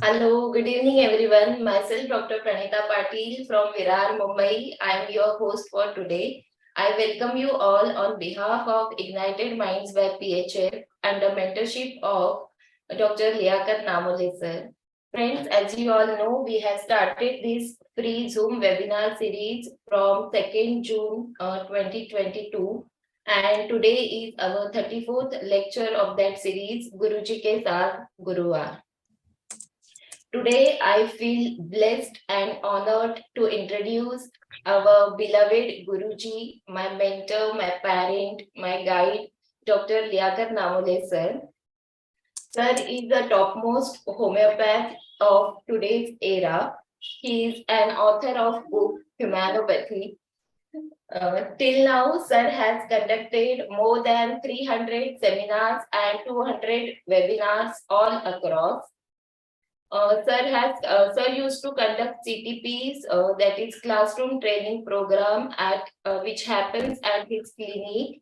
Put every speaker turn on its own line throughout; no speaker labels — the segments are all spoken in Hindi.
Hello, good evening everyone. Myself Dr. Pranita Patil from Virar, Mumbai. I am your host for today. I welcome you all on behalf of Ignited Minds by PHF under mentorship of Dr. Liaquat Namole sir. Friends, as you all know, we have started this free Zoom webinar series from 2nd June 2022. And today is our 34th lecture of that series, Guruji Ke Saath Guruvar. Today, I feel blessed and honored to introduce our beloved Guruji, my mentor, my parent, my guide, Dr. Liaquat Namole sir. Sir is the topmost homeopath of today's era. He is an author of book Humanopathy. Till now, sir has conducted more than 300 seminars and 200 webinars all across. Sir used to conduct CTPs, that is classroom training program at which happens at his clinic.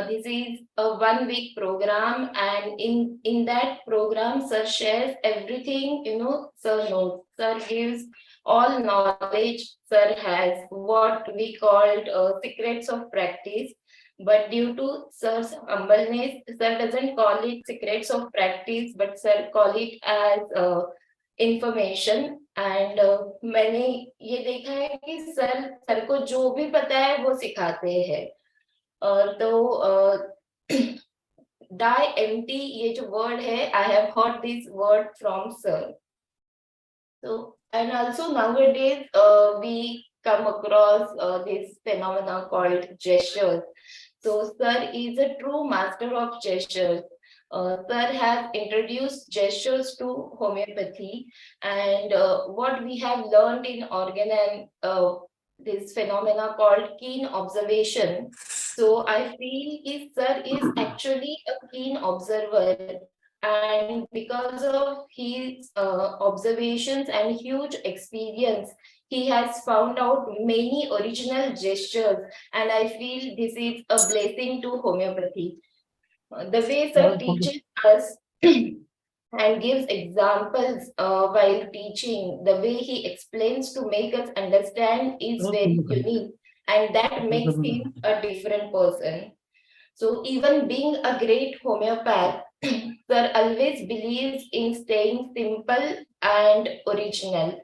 This is a 1 week program, and in that program, sir shares everything sir knows. Sir gives all knowledge sir has, what we called secrets of practice. But due to sir's humbleness, sir doesn't call it secrets of practice, but sir call it as information and मैंने ये देखा है कि सर को जो भी पता है वो सिखाते हैं। तो डाई एम्प्टी ये जो वर्ड है, I have heard this word from sir. So and also nowadays we come across this phenomena called gestures. So sir is a true master of gestures. Sir has introduced gestures to homeopathy, and what we have learned in organ and this phenomena called keen observation. So I feel if sir is actually a keen observer, and because of his observations and huge experience, he has found out many original gestures, and I feel this is a blessing to homeopathy. The way sir teaches us and gives examples while teaching, the way he explains to make us understand is very unique, and that makes him a different person. So even being a great homeopath, sir always believes in staying simple and original.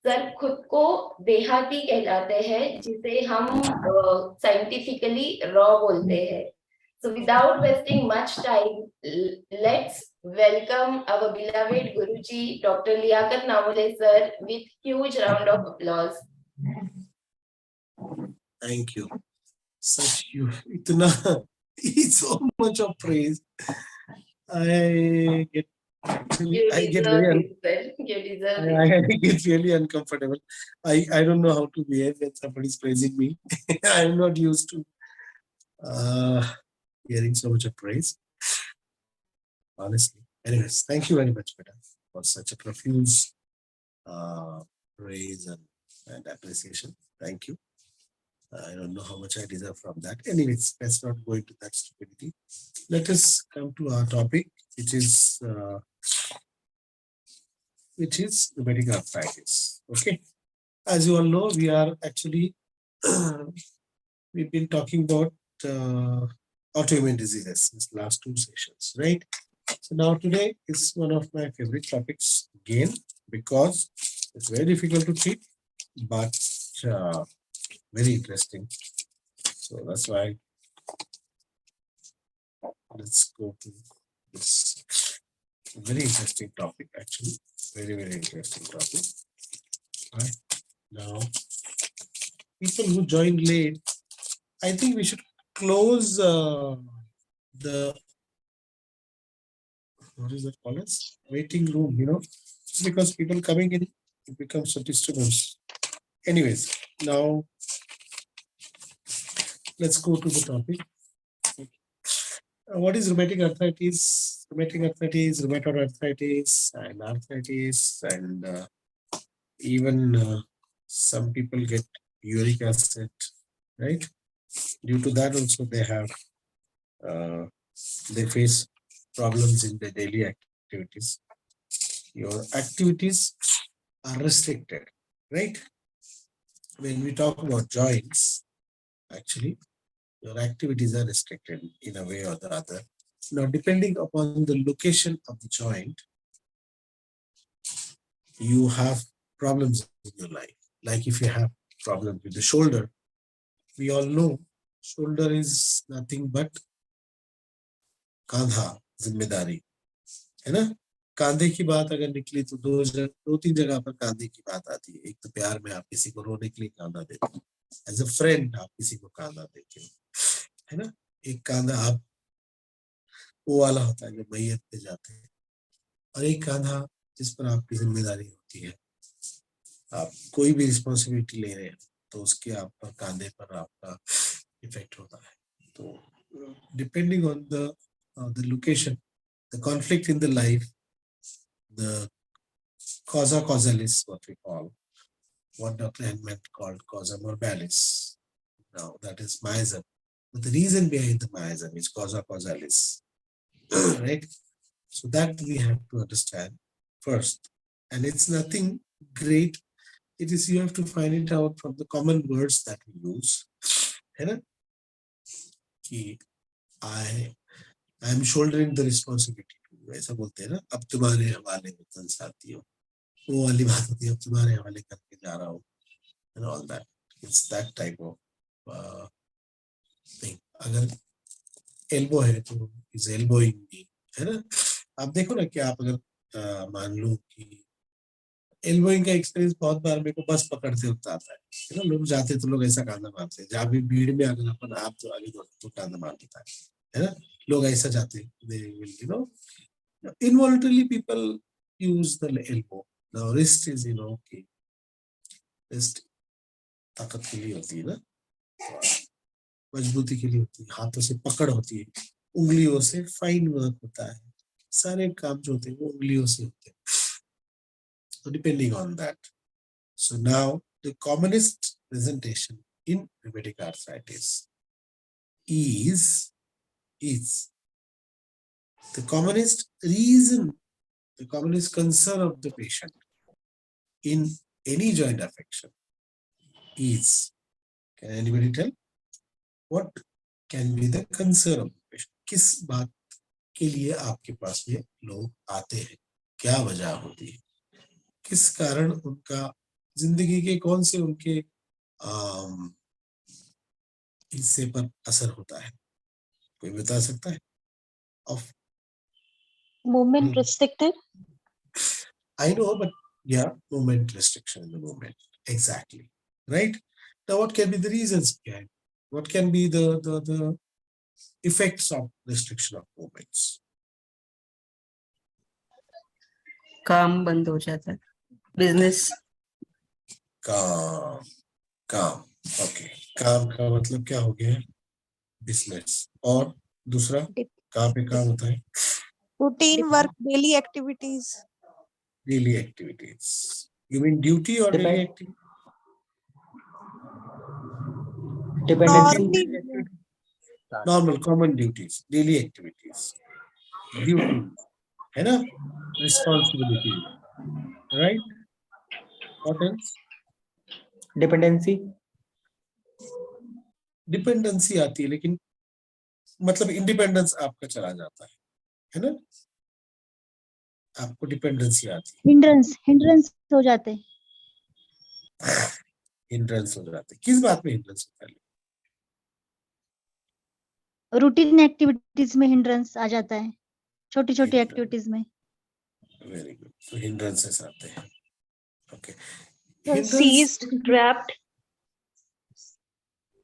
Sir खुद को देहाती कहलाते हैं, जिसे हम साइंटिफिकली रॉ बोलते हैं. So without wasting much time, let's welcome our beloved Guruji, Dr. Liaquat Namole sir, with huge round of applause.
Thank you. Such you, itna, so much of praise. I get really uncomfortable. I don't know how to behave when somebody's praising me. I'm not used to hearing so much of praise. Honestly. Anyways, thank you very much, Beta, for such a profuse praise and appreciation. Thank you. I don't know how much I deserve from that. Anyways, let's not go into that stupidity. Let us come to our topic, which is rheumatic arthritis. Okay. As you all know, we are actually we've been talking about autoimmune diseases since last 2 sessions, right? So now today is one of my favorite topics again, because it's very difficult to treat, but very interesting. So that's why let's go to this very interesting topic, actually. Very, very interesting topic. Right now, people who joined late, I think we should close the what is that called as waiting room, because people coming in, it becomes a disturbance. Anyways, now let's go to the topic. What is rheumatic arthritis? Rheumatic arthritis, rheumatoid arthritis, and arthritis, and even some people get uric acid, right? Due to that, also they have they face problems in their daily activities. your activities are restricted, right? When we talk about joints, actually, your activities are restricted in a way or the other. Now, depending upon the location of the joint, you have problems in your life. Like if you have problems with the shoulder, we all know shoulder is nothing but कांधा जिम्मेदारी है ना. कांधे की बात अगर निकली तो दो तीन जगह पर कांधे की बात आती है. एक तो प्यार में आप किसी को रोने के लिए कांधा देते हो, एज अ फ्रेंड आप किसी को कांधा देते हो, है ना. एक कांधा आप वो वाला होता है जो मैयत पे जाते हैं, और एक कांधा जिस पर आपकी जिम्मेदारी होती है, आप कोई भी रिस्पॉन्सिबिलिटी ले रहे हैं तो उसके आप पर कांधे पर आपका इफेक्ट होता है. तो depending on the location, the conflict in the life, the causa causalis, what we call, what Dr. Henman called causa morbalis. Now that is miasm. But the reason behind the miasm is causa causalis, right? So that we have to understand first. And it's nothing great. It is, you have to find it out from the common words that we use. I am shouldering the responsibility. ऐसा बोलते हैं ना, अब तुम्हारे हवाले में संसाती हो, वो वाली बात होती है, अब तुम्हारे हवाले करके जा रहा हूँ, and all that. It's that type of thing. अगर elbow है तो is elbowing me, है ना. आप देखो ना कि आप अगर मान लो कि elbowing का एक्सपीरियंस बहुत बार मेरे को बस पकड़ते वक्त आता है ना. लोग जाते तो लोग ऐसा कांधा मारते हैं, जहाँ भी भीड़ में अगर अपन आप तो आगे तो कांधा मार देता है ना. लोग ऐसा जाते हैं, they will, you know, involuntarily people use the elbow. Now wrist is, you know, okay, wrist ताकत के लिए होती है ना, मजबूती के लिए होती है, हाथों से पकड़ होती है, उंगलियों से फाइन वर्क होता है, सारे काम जो होते हैं वो उंगलियों से होते हैं. So depending on that. So now the commonest presentation in rheumatic arthritis is the commonest reason, the commonest concern of the patient in any joint affection is, can anybody tell what can be the concern of the patient? किस बात के लिए आपके पास में लोग आते हैं, क्या वजह होती है, किस कारण उनका जिंदगी के कौन से उनके हिस्से पर असर होता है, कोई बता सकता है? Of
movement restricted.
I know, but yeah, movement restriction in the movement. Exactly. Right? Now, what can be the reasons behind? What can be the effects of restriction of movements?
काम बंद हो जाता है, बिजनेस.
काम. Okay. काम का मतलब क्या हो गया? बिजनेस. और दूसरा कहाँ पे काम होता है?
Routine work, daily activities.
Daily activities. You mean duty or daily activity?
Normally,
Normal, common duties, daily activities, duties, है ना? Responsibility, right? What else?
Dependency.
Dependency आती है, लेकिन मतलब इंडिपेंडेंस आपका चला जाता है ना? आपको डिपेंडेंसी आती है,
hindrance हो जाते हैं.
हिंड्रेंस हो जाते हैं. किस बात में हिंड्रेंस होता है?
रूटीन एक्टिविटीज में हिंड्रेंस आ जाता है, छोटी छोटी
Hindrance.
एक्टिविटीज में.
Very good. तो हिंड्रेंसेस आते हैं. ओके.
Seized, trapped.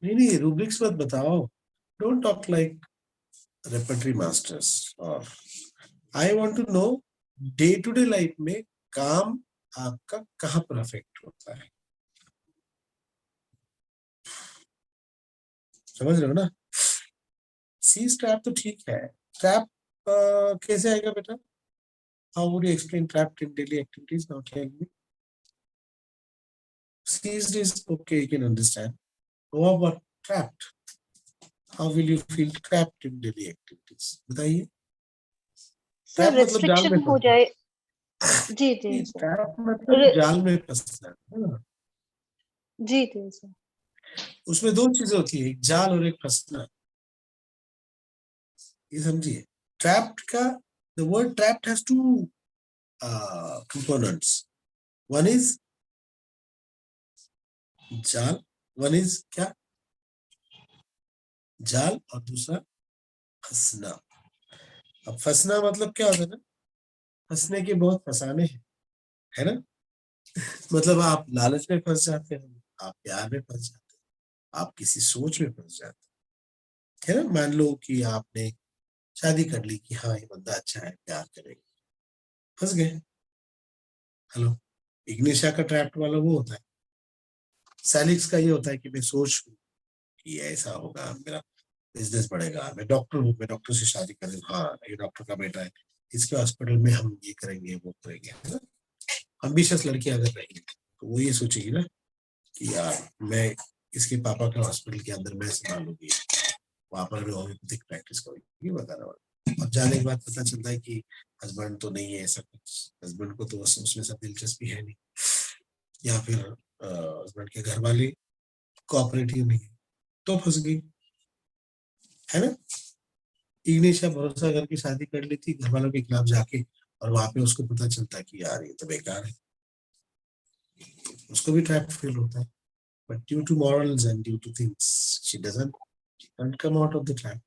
नहीं, रूब्रिक्स मत बताओ. Don't talk like repertory masters. Or I want to know day to day life में काम आपका कहाँ पर अफेक्ट होता है, समझ रहे हो ना? सीज ट्रैप तो ठीक है, ट्रैप कैसे आएगा बेटा? How would you explain trapped in daily activities? Now tell me. Seized is okay, you can understand. What about trapped? How will you feel trapped in daily activities? बताइए.
सर
Trap मतलब जाल
restriction
में
हो
फंसा.
जाए,
जी जी सर।
ट्रैप मतलब जाल में फंसना है ना?
जी जी सर।
उसमें दो चीजें होती है, एक जाल और एक फंसना, ये समझिए। ट्रैप्ड का the word trapped has two components, one is जाल, वन इज क्या, जाल, और दूसरा फंसना। अब फंसना मतलब क्या होता है ना, फंसने के बहुत फसाने हैं, है ना? मतलब आप लालच में फंस जाते हैं, आप प्यार में फंस जाते हैं, आप किसी सोच में फंस जाते हैं, है ना? मान लो कि आपने शादी कर ली कि हाँ ये बंदा अच्छा है, प्यार करेगा, फंस गए। हेलो, इग्निशा का ट्रैप वाला वो होता है, सैलिक्स का ये होता है कि मैं सोच लूं कि ऐसा होगा, मेरा बिजनेस बढ़ेगा, मैं डॉक्टर हूँ, मैं डॉक्टर से शादी करूँ, हाँ ये डॉक्टर का बेटा है, इसके हॉस्पिटल में हम ये करेंगे वो करेंगे, है ना? एम्बिशियस लड़की अगर रहेगी तो वो ये सोचेगी ना कि यार मैं इसके पापा के हॉस्पिटल के अंदर मैं संभालूंगी, वहां पर भी होम्योपैथिक प्रैक्टिस करूंगी वगैरह वगैरह। और जाने के बाद पता चलता है कि हस्बैंड तो नहीं है ऐसा कुछ, हस्बैंड को तो उसमें सब दिलचस्पी है नहीं, या फिर हस्बैंड के घर वाले कोऑपरेटिव नहीं है, तो फंस गई, है ना? इग्निशा भरोसा करके शादी कर ली थी घर वालों के खिलाफ जाके, और वहां पे उसको पता चलता कि यार ये तो बेकार है, उसको भी ट्रैप फील होता है। But due to morals and due to things she doesn't come out of the trap,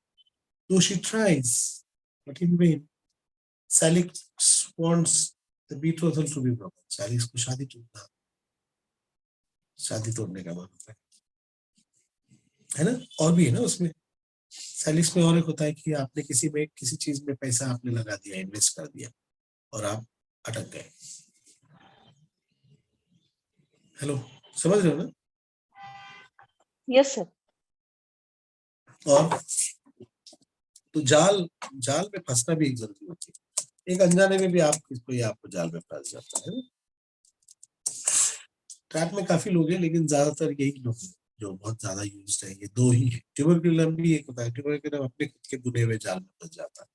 though she tries, but in vain. Salix wants the betrothal to be broken. Salix को शादी तोड़ने का मन होता है ना? और भी है ना उसमें, सैलिक्स में और एक होता है कि आपने किसी चीज में पैसा आपने लगा दिया, इन्वेस्ट कर दिया, और आप अटक गए। हेलो, समझ रहे हो ना?
Yes sir.
और तो जाल जाल में फंसना भी एक जरूरी होती है, एक अनजाने में भी आपको जाल में फंस जाता है ना? ट्रैप में काफी लोग हैं, लेकिन ज्यादातर यही लोग हैं जो बहुत ज्यादा यूज है, ये दो ही है। ट्यूबरकुलम भी एक होता है, ट्यूबरकुलम अपने खुद के बुने हुए जाल में फंस जाता है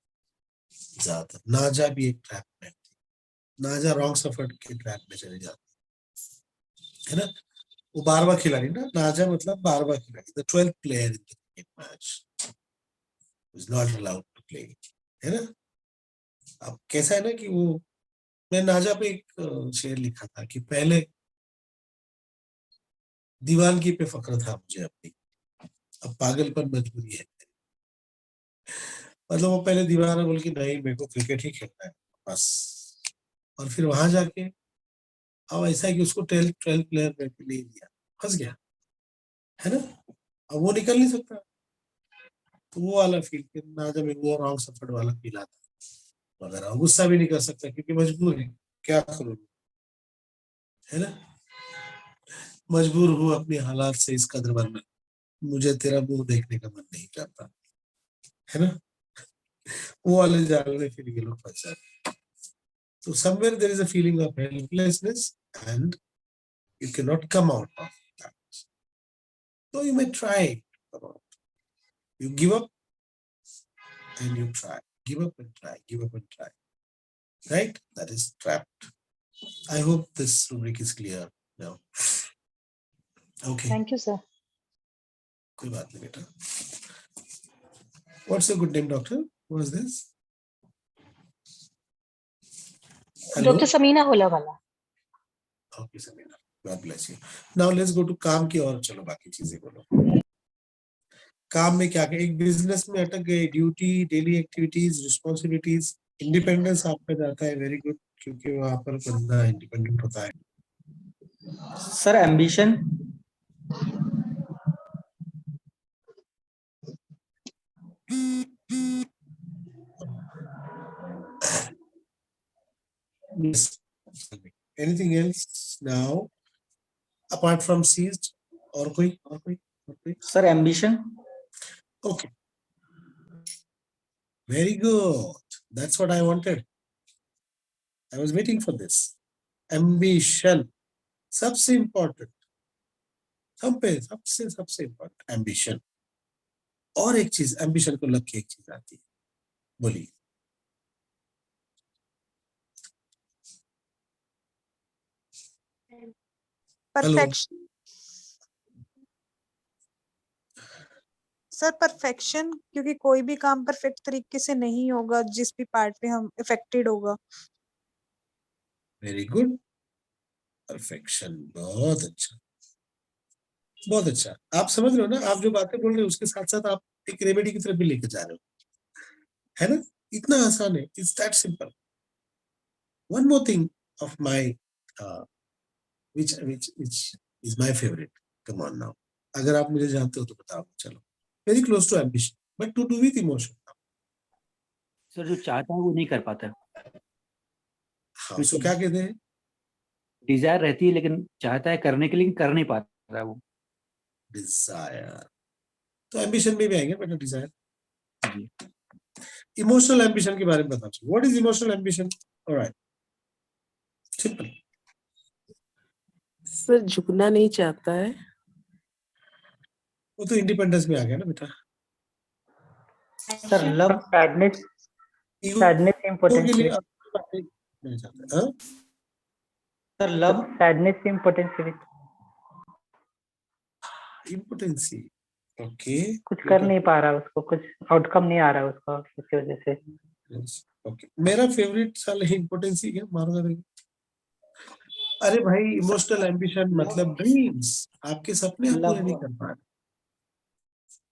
ज्यादातर। नाजा भी एक ट्रैप में, नाजा रॉन्ग सफर के ट्रैप में चले जाते है ना? वो 12वां खिलाड़ी ना, नाजा मतलब 12वां खिलाड़ी, the 12th player in the cricket match is not allowed to play, है ना? अब कैसा है ना कि वो, मैं नाजा पे एक शेर लिखा था कि पहले दीवानगी पे फख्र था मुझे अपनी, अब पागलपन मजबूरी है। मतलब वो पहले दीवाना बोल के नहीं मेरे को क्रिकेट ही खेलना है बस, और फिर वहां जाके अब ऐसा है कि उसको 12 प्लेयर में नहीं दिया, फंस गया, है ना? अब वो निकल नहीं सकता, तो वो वाला फील, फिर ना जब वो रॉन्ग सफर वाला फील आता वगैरह, गुस्सा भी नहीं कर सकता क्योंकि मजबूर है, क्या करूं, है ना? मजबूर हूं अपनी हालात से इस कदर वरना मुझे तेरा मुंह देखने का मन नहीं करता, है ना? वो वाले जाल में फिर ये लोग फंस जाते। So somewhere there is a feeling of helplessness and you cannot come out of that. So you may try. You give up and you try. Give up and try. Give up and try. Right? That is trapped. I hope this rubric is clear now. Okay.
Thank you sir.
कोई बात नहीं बेटा. What's your good name, doctor? Who is this? Hello.
Doctor Samina होला वाला।
Okay, Samina. God bless you. Now let's go to काम की और चलो बाकी चीजें बोलो. काम में क्या क्या, एक बिजनेस में अटक गए, duty, daily activities, responsibilities, independence आपका जाता है, वेरी गुड, क्योंकि वहां पर बंदा इंडिपेंडेंट होता है.
Sir ambition,
Yes. Anything else now apart from seized? और कोई?
Sir ambition,
Okay, very good. That's what I wanted. I was waiting for this. Ambition, सबसे important, सबसे important ambition. और एक चीज, एम्बिशन को लग के एक चीज आती है, बोलिए.
परफेक्शन सर, परफेक्शन, क्योंकि कोई भी काम परफेक्ट तरीके से नहीं होगा जिस भी पार्ट में हम इफेक्टेड होगा।
वेरी गुड, परफेक्शन, बहुत अच्छा, बहुत अच्छा। आप समझ रहे हो ना, आप जो बातें बोल रहे हो उसके साथ साथ आप एक रेमेडी की तरफ भी लेके जा रहे हो, है ना? इतना आसान है, it's that simple. One more thing of my which is my favorite, come on now, अगर आप मुझे जानते हो तो बताओ। चलो, very close to ambition but to do with emotion.
Sir जो चाहता है वो नहीं कर पाता,
हाँ, उसको क्या कहते हैं?
डिजायर रहती है लेकिन चाहता है करने के लिए, कर नहीं पाता है वो।
डिजायर। तो एम्बिशन में भी आएंगे बेटा डिजायर।
जी
इमोशनल एम्बिशन के बारे में बताओ, what is emotional ambition? Alright, simple.
Sir झुकना नहीं चाहता है।
वो तो इंडिपेंडेंस में आ गया ना बेटा।
Sir love,
sadness,
ego
sadness
के लिए
इम्पोर्टेंस,
अपनी बातें नहीं चाहते। हाँ,
sir love,
sadness importance,
impotency. Okay,
कुछ कर नहीं पा रहा, उसको कुछ आउटकम नहीं आ रहा है उसका, उसकी वजह से।
ओके, मेरा फेवरेट साल है इम्पोर्टेंसी। क्या मारना रहेगा? अरे भाई, इमोशनल एम्बिशन मतलब ड्रीम्स, आपके सपने आप पूरे नहीं कर पा रहे,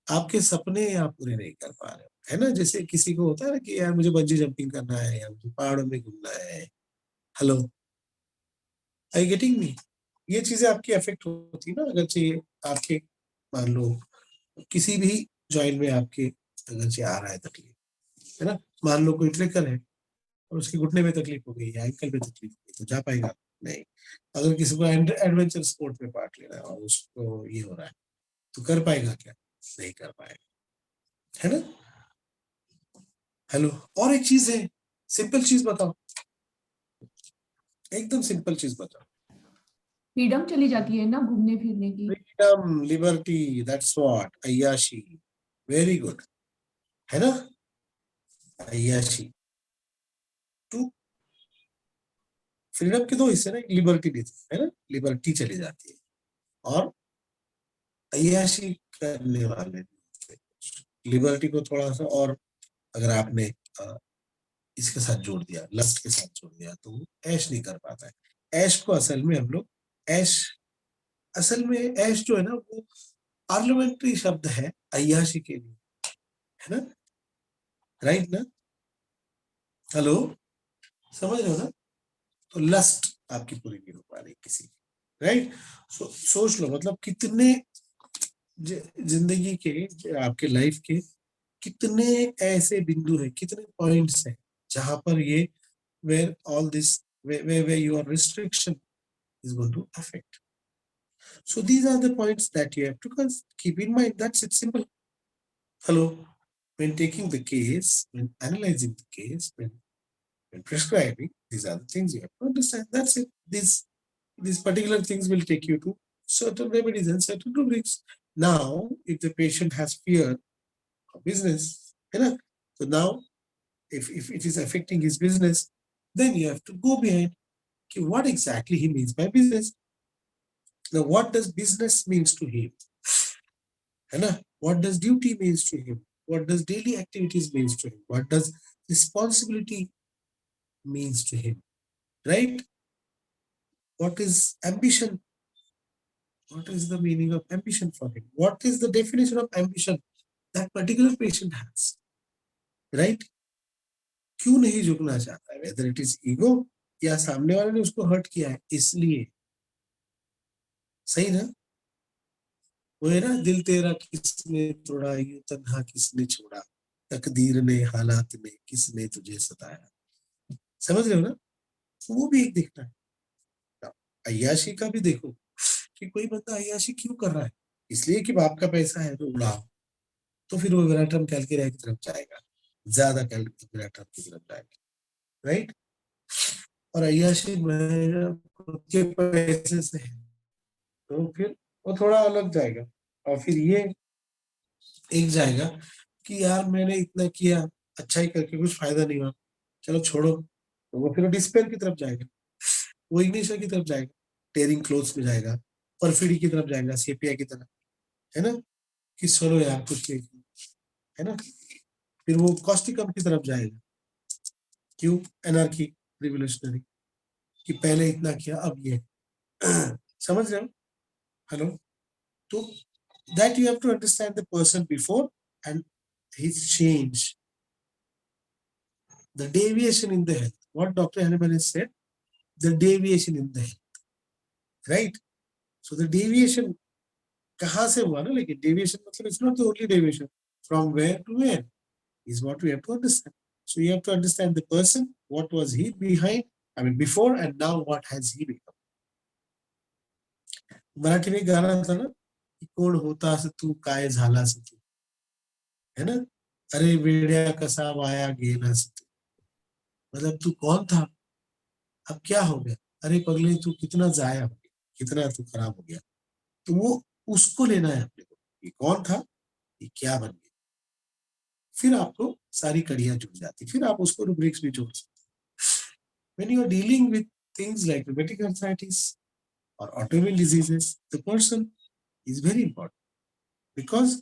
आपके सपने आप पूरे नहीं कर पा रहे हो, है ना? जैसे किसी को होता है ना कि यार मुझे बंजी जंपिंग करना है या मुझे पहाड़ों में घूमना है। Hello, are you getting me? ये चीजें आपकी अफेक्ट होती है ना। अगर चाहिए आपके, मान लो किसी भी जॉइंट में आपके अगर चाहिए आ रहा है तकलीफ, है ना? मान लो कोई ट्रेकर है और उसके घुटने में तकलीफ हो गई या एंकल में तकलीफ हो गई, तो जा पाएगा नहीं। अगर किसी को एडवेंचर स्पोर्ट में पार्ट लेना है और उसको ये हो रहा है, तो कर पाएगा क्या? नहीं कर पाएगा, है ना? हेलो, और एक चीज है, सिंपल चीज बताओ, एकदम सिंपल चीज बताओ।
फ्रीडम चली जाती है ना घूमने फिरने की।
फ्रीडम, लिबर्टी, दैट्स व्हाट, अय्याशी। वेरी गुड, है ना? अय्याशी। टू, फ्रीडम के दो हिस्से ना, लिबर्टी भी है ना, लिबर्टी चली जाती है और अय्याशी करने वाले। लिबर्टी को थोड़ा सा और अगर आपने इसके साथ जोड़ दिया, लस्ट के साथ जोड़ दिया, तो वो ऐश नहीं कर पाता है। ऐश को असल में हम लोग ऐश, असल में ऐश जो है ना वो पार्लियामेंट्री शब्द है अय्याशी के लिए, है ना? राइट ना? हेलो, समझ रहे हो ना? तो लस्ट आपकी पूरी नहीं हो पा रही किसी की, राइट? सोच लो, मतलब कितने जिंदगी के, आपके लाइफ के कितने ऐसे बिंदु हैं, कितने पॉइंट्स हैं जहां पर ये where all this where your restriction is going to affect. So these are the points that you have to keep in mind. That's it, simple. Hello, when taking the case, when analyzing the case, when prescribing, these are the things you have to understand. That's it. These particular things will take you to certain remedies and certain rubrics. Now, if the patient has fear of business, you know, so now if it is affecting his business, then you have to go behind what exactly he means by business. Now, what does business means to him? Anna, what does duty means to him? What does daily activities means to him? What does responsibility means to him? Right? What is ambition? What is the meaning of ambition for him? What is the definition of ambition that particular patient has? Right? क्यों नहीं झुकना चाहता है? Whether it is ego या सामने वाले ने उसको हर्ट किया है इसलिए, सही ना? वो है ना, दिल तेरा किसने तोड़ा, यूं तन्हा किसने छोड़ा, तकदीर ने हालात ने किसने तुझे सताया। समझ रहे हो ना? तो वो भी एक देखना है। अय्याशी का भी देखो कि कोई बंदा अय्याशी क्यों कर रहा है, इसलिए कि बाप का पैसा है तो उड़ाओ, तो फिर वो विराटम कैलकिरिया की तरफ जाएगा, ज्यादा विराटम की तरफ जाएगा, राइट? और अय्याशी खुद के पैसे से है तो फिर वो थोड़ा अलग जाएगा, और फिर ये एक जाएगा कि यार मैंने इतना किया, अच्छा ही करके कुछ फायदा नहीं हुआ, चलो छोड़ो, तो वो फिर डिस्पेयर की तरफ जाएगा, वो इग्निशन की तरफ जाएगा, टेयरिंग क्लोथ्स में जाएगा, परफिडी की तरफ जाएगा, सेपिया की तरफ, है ना, कि चलो यार कुछ नहीं, है ना। फिर वो कॉस्टिकम की तरफ जाएगा, क्यों, एनार्की, रिवोल्यूशनरी, कि पहले इतना किया अब ये समझ रहे हो, हेलो। तो that you have to understand the person before and his change, the deviation in the health, what doctor Hahnemann has said, the deviation in the health, right. So the deviation कहाँ से हुआ ना, लेकिन डेविएशन मतलब it's not the only deviation, from where to where is what we have to understand. So you have to understand the person, what was he behind, I mean before, and now what has he become. Marathi में गाना था ना, कि कोण होतास तू काय झालास तू, है ना, अरे वेड्या कसा वाया गेलास तू, मतलब तू कौन था, अब क्या हो गया, अरे पगले तू कितना जाया हो गया, कितना तू खराब हो गया। तो वो उसको लेना है अपने को, ये कौन था, ये क्या बन गया, फिर आपको सारी कड़ियां जुड़ जाती, फिर आप उसको रूब्रिक्स भी जोड़ सकते। When you are dealing with things like rheumatic arthritis or autoimmune diseases, the person is very important, because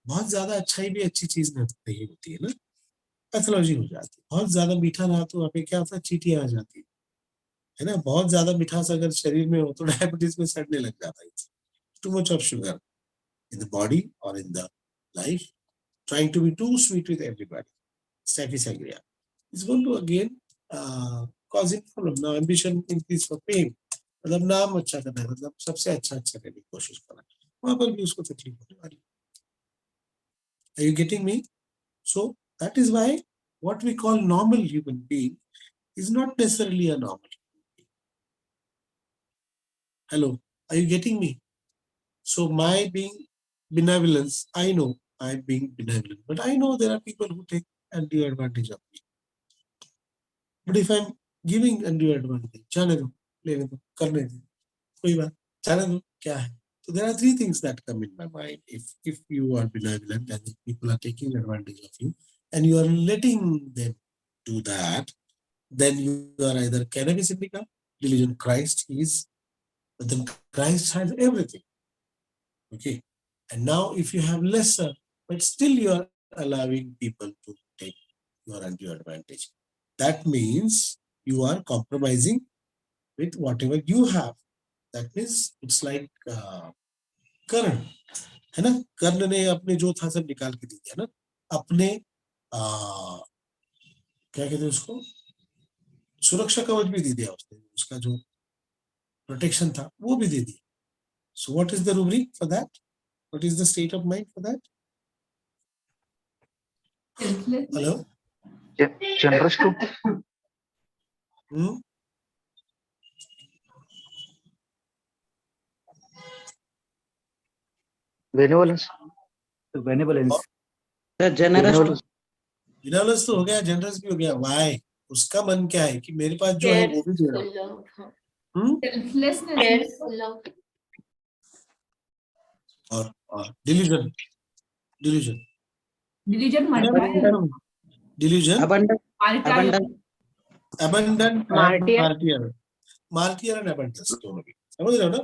बहुत ज्यादा अच्छाई भी अच्छी चीज नहीं होती है ना, पैथोलॉजी हो जाती है। बहुत ज्यादा मीठा रहा तो वहाँ पे क्या होता है, चीटियां आ जाती है ना। बहुत ज्यादा मिठास अगर शरीर में हो तो डायबिटीज में सड़ने लग जाता है। Too much of sugar in the body or in the life, trying to be too sweet with everybody, staphylococcus aureus, is going to again causing problem. Now ambition increase for pain, मतलब नाम अच्छा करना है, मतलब सबसे अच्छा करने की कोशिश करना है, वहां पर भी उसको तकलीफ होने वाली। Are you getting me? So that is why what we call normal human being is not necessarily a normal human being. Hello, are you getting me? So my being benevolence, I know I'm being benevolent, but I know there are people who take undue advantage of me. But if I'm giving undue advantage, जाने दो, लेने दो, करने दो, कोई बात, जाने दो, क्या है? So there are three things that come in my mind. If you are benevolent and if people are taking advantage of you and you are letting them do that, then you are either cannabis indica, religion. Christ is, but then Christ has everything. Okay. And now if you have lesser, but still you are allowing people to take your undue advantage, that means you are compromising with whatever you have. That means it's like कर्ण, है ना, कर्ण ने अपने जो था सब निकाल के दे दिया ना, अपने क्या कहते हैं उसको, सुरक्षा कवच भी दे दिया उसने, उसका जो प्रोटेक्शन था वो भी दे दिया। So what is the rubric for that? What is the state of mind for that? Hello?
Generous to benevolence,
benevolence,
generous
Benevolence तो हो गया, जनरस भी हो गया। Why? उसका मन क्या है कि मेरे पास जो है वो भी दे रहा हूँ।
सेल्फलेसनेस
और delusion, delusion,
delusion
delusion,
abundance
abundant, martyr, martyr and abundance दोनों भी, समझ रहे हो ना।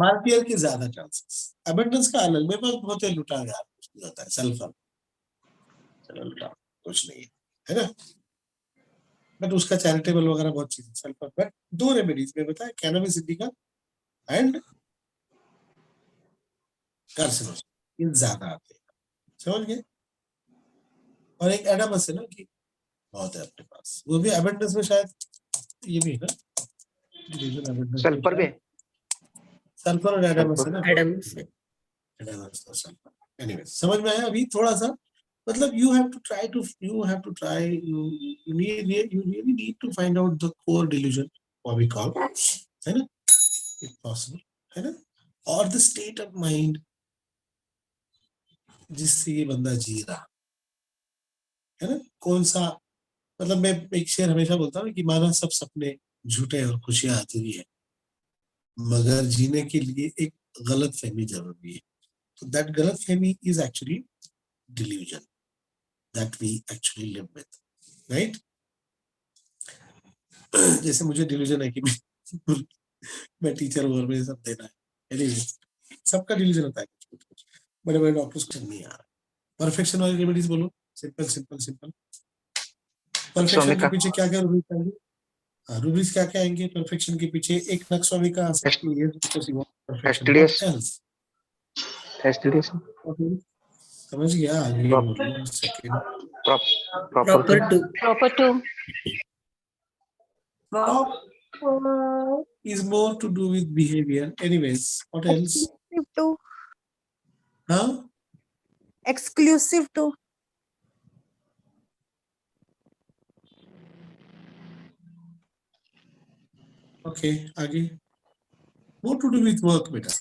मार्टियर के ज्यादा चांसेस, abundance का अलग, मेरे पास बहुत है, लुटा यार कुछ नहीं होता है, सल्फर, चलो लुटा कुछ नहीं है ना, बट उसका चैरिटेबल वगैरह बहुत चीज, सल्फर। बट दो रेमेडीज में बताया, कैनबिस इंडिका एंड कार्सिनोस, ये ज्यादा आते हैं, समझ गए। और एक एडामस है ना, कि बहुत है अपने पास, वो भी abundance में शायद, ये भी है ना,
सल्फर में
सल्फर और एडामस है ना,
एडम्स है।
एडामस और सल्फर। एनीवे, समझ में आया अभी थोड़ा सा, मतलब you have to try, you really need to find out the core delusion, what we call, है ना, if possible, है ना, और the state of mind जिससे ये बंदा जी रहा है ना, कौन सा, मतलब मैं एक शेर हमेशा बोलता हूँ कि माना सब सपने झूठे और खुशियां अधूरी है, मगर जीने के लिए एक गलत फहमी जरूरी है। तो दैट गलत फहमी is actually delusion that we actually live with, right? जैसे मुझे delusion है कि मैं मैं टीचर हूँ और मुझे सब देना है। Anyway, सबका डिलीजन होता है, कुछ कुछ बड़े बड़े डॉक्टर्स को नहीं आ रहा। परफेक्शन वाली रेमेडीज बोलो, सिंपल सिंपल सिंपल। परफेक्शन के पीछे क्या क्या रूब्रिक्स आएंगे? रूब्रिक्स क्या क्या आएंगे परफेक्शन के पीछे? एक नक्सवामी का आ सकती है because you want perfection. What else? समझ गया? आगे बोलो second.
Proper to
Proper to.
Proper is more to do with behavior. Anyways, what else?
Exclusive to.
Huh?
Exclusive to.
Okay, आगे। More to do with work, बेटा।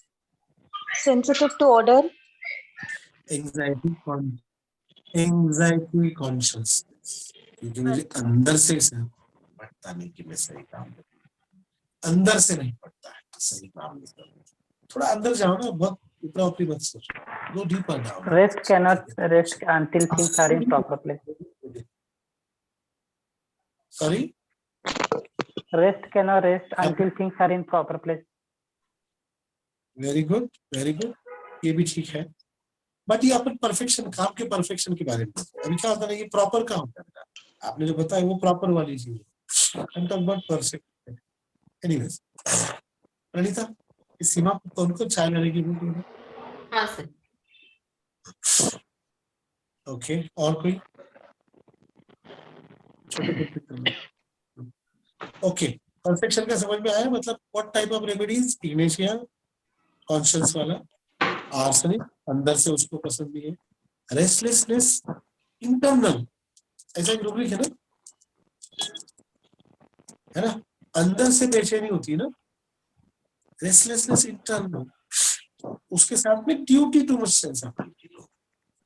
Sensitive to order.
Anxiety consciousness, क्योंकि मुझे अंदर से सर पड़ता नहीं कि मैं सही काम करूं। अंदर से नहीं पड़ता है कि सही काम नहीं करूं। थोड़ा अंदर जाओ ना, बहुत ऊपर ऊपरी मत सोचो। Go deeper down.
Rest cannot rest until things are in proper place.
Sorry?
Rest cannot rest until things are in proper place.
Very good, very good, ये भी ठीक है। बट ये अपन परफेक्शन, काम के परफेक्शन के बारे में अभी क्या होता है, ये प्रॉपर काम करना। आपने जो बताया वो प्रॉपर वाली चीज है। I'm talking about perfect. Anyways, Pranita, इस सीमा को कौन को चाय लाने की बोल रही है?
हाँ सर।
ओके, और कोई? ओके, परफेक्शन का समझ में आया? मतलब what type of remedies? Ignatia conscious वाला, आर्सेनिक अंदर से उसको पसंद नहीं है, रेस्टलेसनेस इंटरनल, ऐसा एक रूब्रिक है ना, है ना, अंदर से बेचैनी होती है ना, रेस्टलेसनेस इंटरनल। उसके साथ में duty too much sense of duty,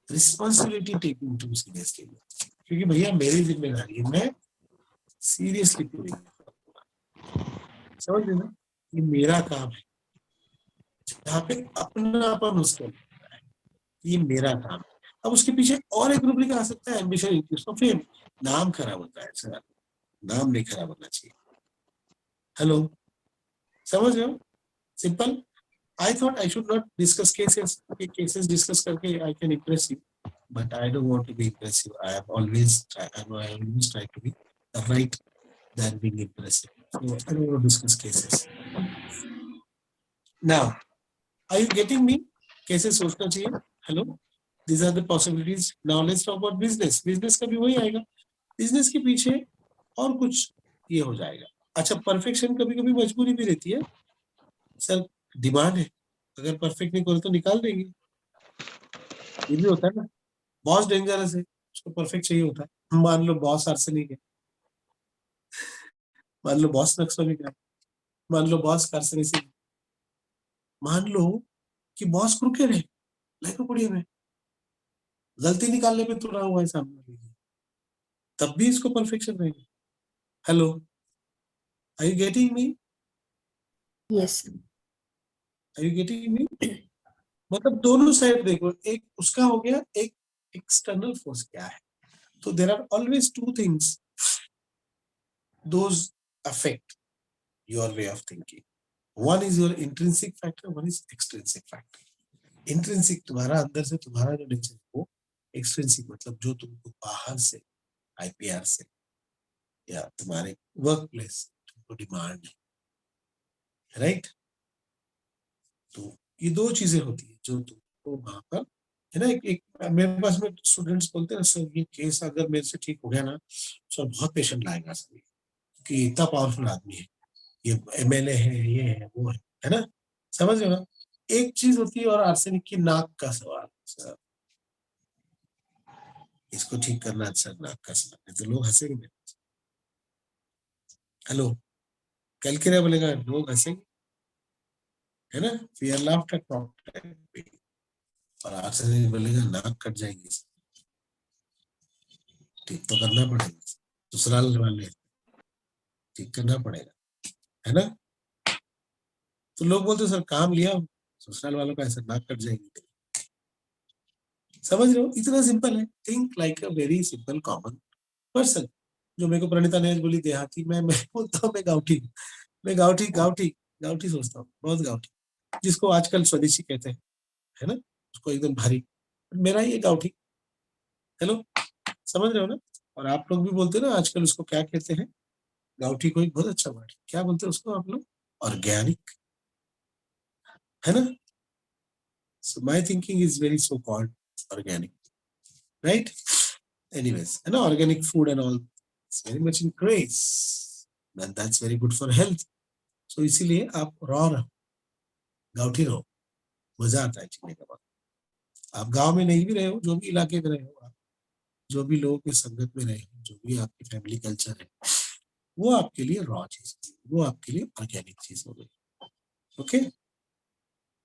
responsibility taking too seriously, क्योंकि भैया मेरी जिम्मेदारी है, मैं सीरियसली पूरी समझ लेना, ये मेरा काम है। जहाँ पे अपनापन उसको लगता है, ये मेरा काम है। अब उसके पीछे और एक रूब्रिक आ सकता है, एम्बिशन इंक्रीज ऑफ फेम। नाम खराब होता है सर, नाम नहीं खराब होना चाहिए। हेलो, समझ रहे हो? Simple. I thought I should not discuss cases, cases discuss करके I can impress you, but I don't want to be impressive. I have always try to be right than being impressive. So I don't want to discuss cases. Now, are you getting me? Cases सोचना चाहिए। Hello, these are the possibilities. Now let's talk about business. Business का भी वही आएगा। Business के पीछे और कुछ ये हो जाएगा। अच्छा, परफेक्शन कभी कभी मजबूरी भी रहती है सर, डिमांड है, अगर परफेक्ट नहीं करो तो निकाल देंगे, ये भी होता है ना। बॉस डेंजरस है, उसको परफेक्ट चाहिए होता है। मान लो बॉस आर्सेनिक है, मान लो बॉस नक्सली है, मान लो बॉस कार्सिनिक, मान लो कि बॉस क्रूकेड है, लाइको पुड़िया में गलती निकालने पे तुला हुआ है सामने वाले, तब भी इसको परफेक्शन रहेगा। Hello, are you getting me?
Yes
are you getting me? मतलब दोनों साइड देखो, एक उसका हो गया, एक एक्सटर्नल फोर्स क्या है। तो there are always two things those affect your way of thinking. One is your intrinsic factor, one is extrinsic factor. Intrinsic तुम्हारा अंदर से, तुम्हारा जो नेचर वो, एक्सट्रिंसिक मतलब जो तुमको बाहर से, आईपीआर से या तुम्हारे वर्क प्लेस तुमको डिमांड है, राइट? तो ये दो चीजें होती है जो तुमको वहां पर है ना। एक मेरे पास में स्टूडेंट्स बोलते हैं ना, सर ये केस अगर मेरे से ठीक हो गया ना, सर बहुत पेशेंट लाएगा सर, क्योंकि इतना पावरफुल आदमी है, ये एमएलए है, ये है, वो है ना, समझ रहे हो ना। एक चीज होती है और आर्सेनिक की नाक का सवाल, सर इसको ठीक करना, सर नाक का सवाल, तो लोग हंसेंगे मेरे। हेलो, कल के बोलेगा लोग हंसेंगे, है ना, फियर लाफ्टर टॉक, और आर्सेनिक बोलेगा नाक कट जाएगी, ठीक तो करना पड़ेगा, ससुराल वाले ठीक करना पड़ेगा, है ना। तो लोग बोलते सर काम लिया, ससुराल वालों का ऐसा नाक कट जाएगी, समझ रहे हो? इतना सिंपल है। Think like a very simple common person. जो मेरे को प्रणीता ने बोली देहाती, मैं बोलता हूँ मैं गाउठी, मैं गाउठी गाउठी गाउठी सोचता हूँ, बहुत गाउठी, जिसको आजकल स्वदेशी कहते हैं, है ना, उसको एकदम भारी, मेरा ये गाउठी। हेलो, समझ रहे हो ना? और आप लोग भी बोलते हो ना आजकल उसको क्या कहते हैं, गाउठी को एक बहुत अच्छा वर्ड, क्या बोलते हैं उसको आप लोग? ऑर्गेनिक, है ना? So my thinking is very so called organic, right? Anyways, and organic food and all, it's very much in craze, and that's very good for health. So इसीलिए आप raw रहो, गाउठी रहो, मजा आता है जीने का बाद। आप गांव में नहीं भी रहे हो, जो भी इलाके में रहे हो आप, जो भी लोगों की संगत में रहे हो, जो भी आपकी फैमिली कल्चर है, वो आपके लिए रॉ चीज, वो आपके लिए ऑर्गेनिक चीज हो गई। Okay,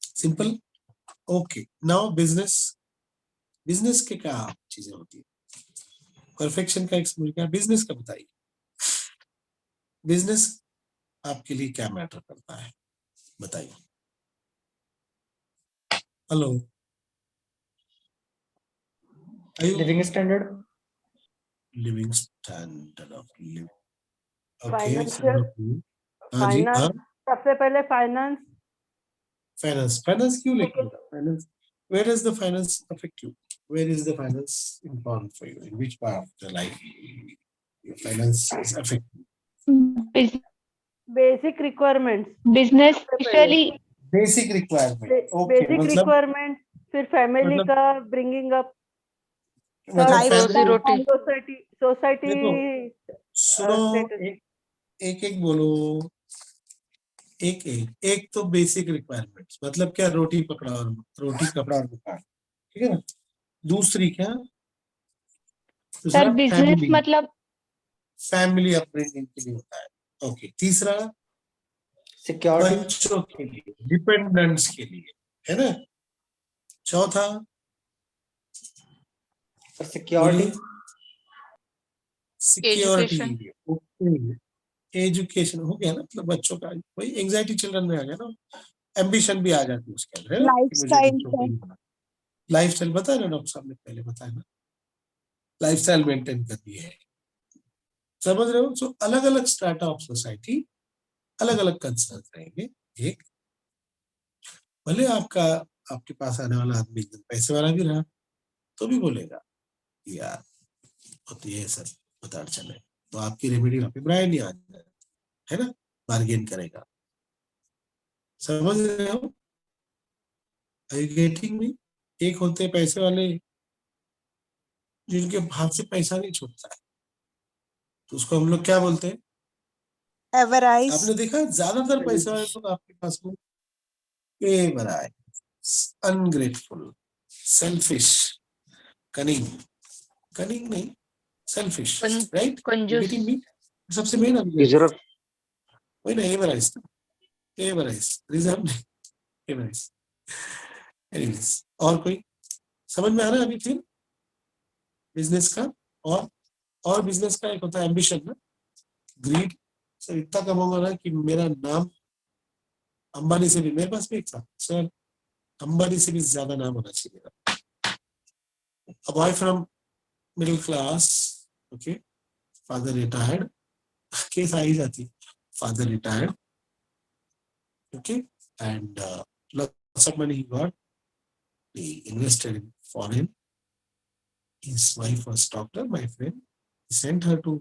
simple. Okay, now business, business के क्या चीजें होती है? परफेक्शन का एक क्या बिजनेस का बताइए, बिजनेस आपके लिए क्या मैटर करता है, बताइए। Hello,
living standard,
living standard of living, okay,
financial,
हाँ जी, हाँ,
फाइनेंस, सबसे पहले फाइनेंस,
फाइनेंस, फाइनेंस क्यों लिखा
लेकिन
था? Finance, where does the finance affect you? Where is the finance important for you? In which part of the life your finance is affecting?
Basic requirements,
business
सबसे पहले
specially
Basic requirement. Okay,
basic
मतलब
रिक्वायरमेंट, फिर फैमिली
मतलब
का ब्रिंगिंग अप,
मतलब
Life
family,
style,
society, society
देखो सुनो,
स्टेटस।
एक एक बोलो, एक एक एक तो बेसिक रिक्वायरमेंट्स मतलब क्या, रोटी पकड़ा और रोटी कपड़ा और मकान, ठीक है ना? दूसरी क्या,
सर
दूसरा
बिजनेस
फैमिली,
मतलब
फैमिली अपब्रिंगिंग के लिए होता है। ओके, तीसरा
सिक्योरिटी,
बच्चों के लिए, डिपेंडेंट्स के लिए, है ना? चौथा
सिक्योरिटी,
बोलिए, सिक्योरिटी, ओके, एजुकेशन हो गया ना, मतलब बच्चों का वही एंजाइटी चिल्ड्रन में आ गया ना, एम्बिशन भी आ जाती है उसके अंदर, है ना, कि मुझे
lifestyle
बच्चों को
है।
ही होना। लाइफस्टाइल बताया ना डॉक्टर साहब ने पहले बताया ना, लाइफस्टाइल मेंटेन करनी है, समझ रहे हो? सो अलग अलग स्ट्राटा ऑफ सोसाइटी, अलग अलग कंसर्न रहेंगे। एक, भले आपका, आपके पास आने वाला आदमी एकदम पैसे वाला भी रहा तो भी बोलेगा यार तो ये सब बता चले, तो आपकी रेमेडी वहां पे ब्रायन ही आ जाए, है ना, बार्गेन करेगा। समझ रहे हो? Are you getting me? एक होते हैं पैसे वाले जिनके हाथ से पैसा नहीं छूटता है, तो उसको हम लोग क्या बोलते हैं?
Avarice,
आपने देखा ज्यादातर पैसे वाले लोग आपके पास में बेवराय, अनग्रेटफुल, सेल्फिश, कनिंग, कनिंग नहीं, सेल्फिश, राइट?
कंजूस।
Getting me? सबसे मेन वही ना, एवराइज, एवराइज, रिजर्व नहीं, एवराइज। एनीवेज, और कोई समझ में आ रहा है अभी फिर बिजनेस का? और बिजनेस का एक होता है एम्बिशन ना, ग्रीड, सर इतना कमाऊंगा ना कि मेरा नाम अंबानी से भी, मेरे पास भी एक था सर, अंबानी से भी ज्यादा नाम होना चाहिए मेरा। A boy from middle class, okay, father retired, case आ ही जाती है, father retired, okay, and lots of money he got, he invested in foreign, his wife was doctor, my friend, he sent her to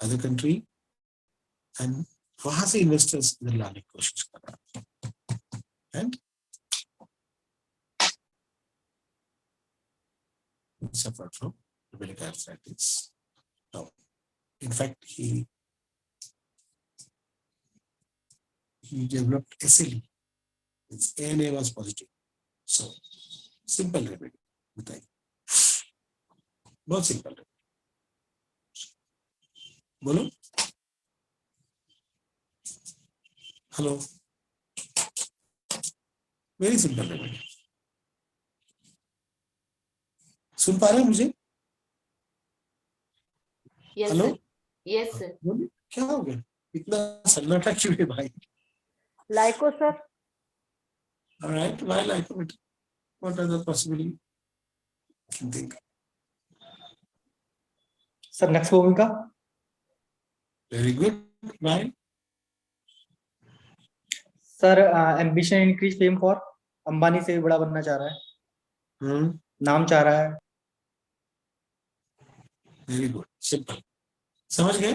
other country and वहां से इन्वेस्टर्स इधर लाने की कोशिश कर रहा है, and he suffered from rheumatic arthritis. Now, in fact, he developed SLE. His ANA was positive. So, simple remedy. बताइए, बहुत सिंपल है, बोलो। हेलो, वेरी सिंपल रेमेडी, सुन पा रहे हैं मुझे?
Yes
hello,
sir, yes sir.
बोलिए, क्या हो गया, इतना सन्नाटा क्यों है भाई?
लाइको sir,
All right, why like it? What are the possibility? Think.
Sir next भूमिका,
Very good. Why?
Sir ambition increase fame for, Ambani से भी बड़ा बनना चाह रहा है, नाम चाह रहा है।
वेरी गुड, सिंपल, समझ गए?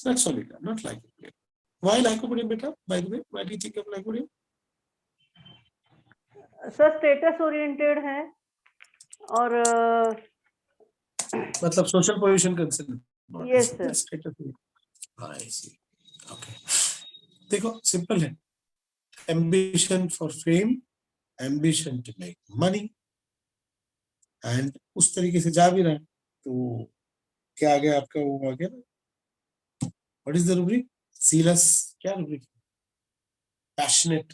That's all it, not lycopodium. Why lycopodium beta? By the way, why do you think of lycopodium?
Sir status oriented है और
मतलब social position concern.
Yes, sir.
I see. Okay. देखो सिंपल है, ambition for fame, ambition to make money, and उस तरीके से जा भी रहा है, तो क्या आ गया आपका, वो आ गया ना, what is the rubric? Zealous, क्या rubric? Passionate,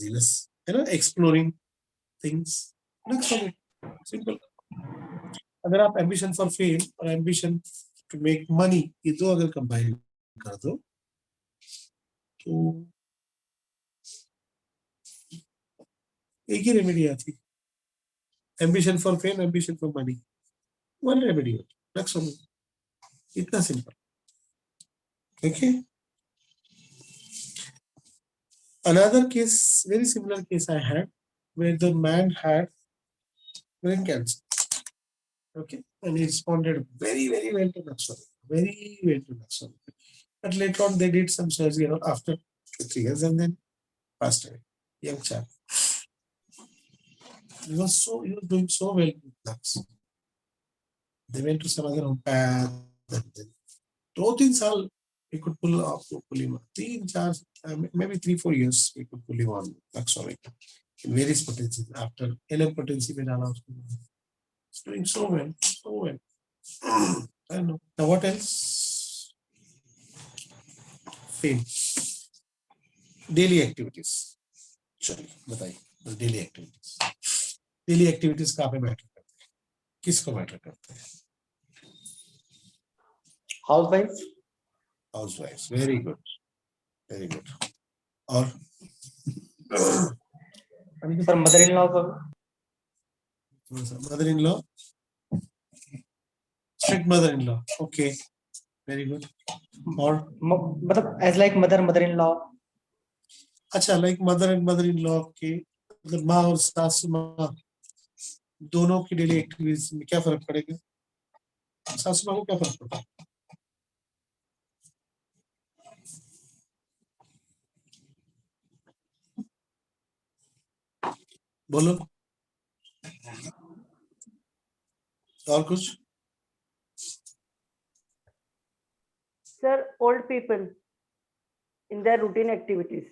zealous, है ना, exploring things, next one, simple. अगर आप ambition for fame और ambition to make money ये दो अगर कंबाइन कर दो तो एक ही रेमेडी आती, ambition for fame, ambition for money, one remedy, next one, इतना simple. Okay. Another case, very similar case I had, where the man had brain cancer. Okay, and he responded very well to Naxal, very well to Naxal. But later on, they did some surgery after 2-3 years, and then passed away. Young chap. He was doing so well with Nax. They went to some other homeopath, and then 2-3 साल we could pull him. 3-4, maybe 3-4 years we could pull him on Naxal in various potencies. After LM potency, we ran. It's doing so well, so well. I don't know. Now what else? Fame. Daily activities. चलिए बताइए, daily activities. Daily activities कहाँ पे मैटर करते हैं, किसको मैटर करते हैं?
Housewife.
Housewives. Very good, very good. और
sir mother in law,
mother in law, strict mother in law, okay, very good. और
मतलब as like mother in law.
अच्छा, like mother and mother in law के मतलब माँ और सासू माँ दोनों की डेली एक्टिविटीज में क्या फर्क पड़ेगा? सासू माँ को क्या फर्क पड़ता है? बोलो, और कुछ?
sir old people in their routine activities.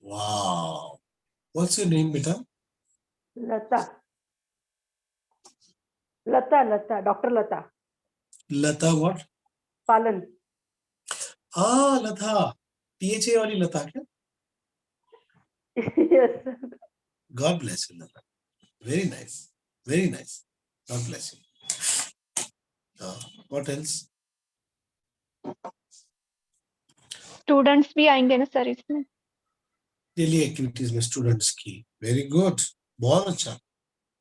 Wow, what's your name beta?
Lata, Dr. Lata
Lata what?
Palan.
हाँ लता, PHA वाली लता क्या?
Yes, sir.
God bless you Lata, very nice, very nice, God bless you. What else?
Students भी आएंगे ना सर इसमें?
डेली एक्टिविटीज में स्टूडेंट्स की, वेरी गुड, बहुत अच्छा।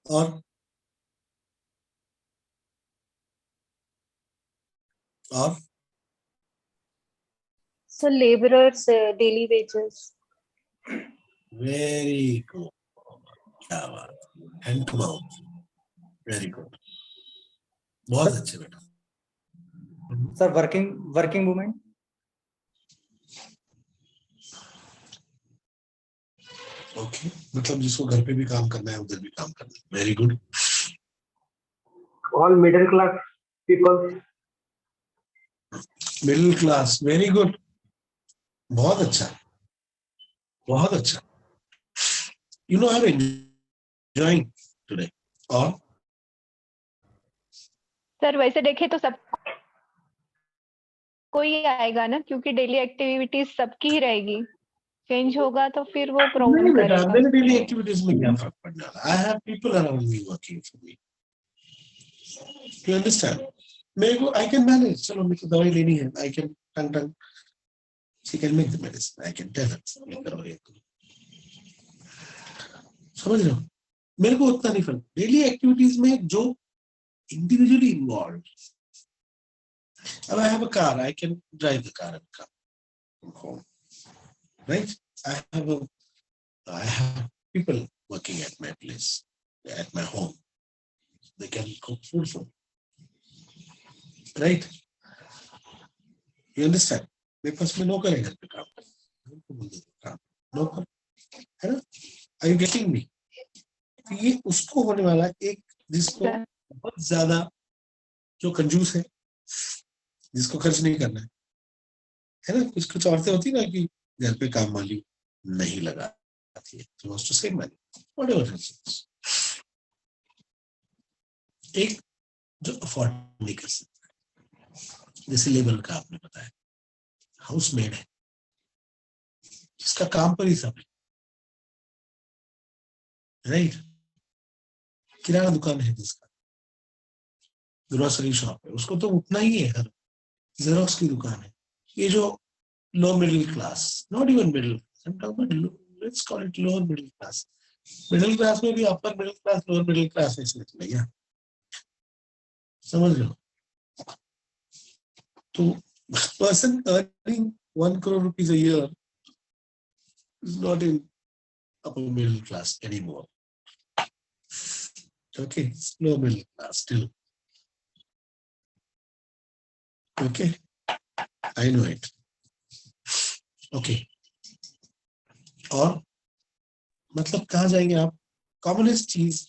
और
sir labourers daily wages.
Very good, क्या बात, hand to mouth, very good, बहुत अच्छे बेटा।
Sir working women.
ओके, मतलब जिसको घर पे भी काम करना है उधर भी काम करना है, very good.
All middle class people.
Middle class, very good, बहुत अच्छा, बहुत अच्छा। You know I am enjoying today. और
सर वैसे देखे तो सब कोई आएगा ना, क्योंकि डेली एक्टिविटीज सबकी ही रहेगी, चेंज होगा तो फिर वो
नहीं
प्रॉब्लम
बेटा,
करेगा।
मेरे डेली एक्टिविटीज में क्या फर्क पड़ने वाला? I have people around me working for me, you understand? मेरे को आई कैन मैनेज, चलो मेरे को दवाई लेनी है, I can tongue she can make the medicine, I can tell her ये करो ये करो, समझ रहे हो? मेरे को उतना नहीं फर्क। डेली एक्टिविटीज में जो इंडिविजुअली इन्वॉल्व, अब I have a car, I can drive the car and come home, right? I have people working at my place, at my home. They can cook food for me, right? You understand? मेरे पास में नौकर है घर पे काम करने, उनको बोल देते काम नौकर, है ना? Are you getting me? तो ये उसको होने वाला एक जिसको बहुत ज्यादा जो कंजूस है, जिसको खर्च नहीं करना है ना? कुछ कुछ औरतें होती ना कि घर पे काम वाली नहीं लगाती है, तो wants to save money, whatever reasons. एक जो अफोर्ड नहीं कर सकता, जैसे लेबर का आपने बताया, हाउस मेड है जिसका काम पर ही सब है, राइट? किराना दुकान है जिसका, ग्रोसरी शॉप है, उसको तो उतना ही है, हर जेरोक्स की दुकान है. ये जो low middle class, not even middle, let's call it lower middle class. Middle class में भी upper middle class, lower middle class ऐसे चलेगा, समझ लो. तो person earning 1 crore rupees a year is not in upper middle class anymore. Okay, it's lower middle class still. Okay, I know it. Okay. और मतलब कहाँ जाएंगे आप? कॉमनेस्ट चीज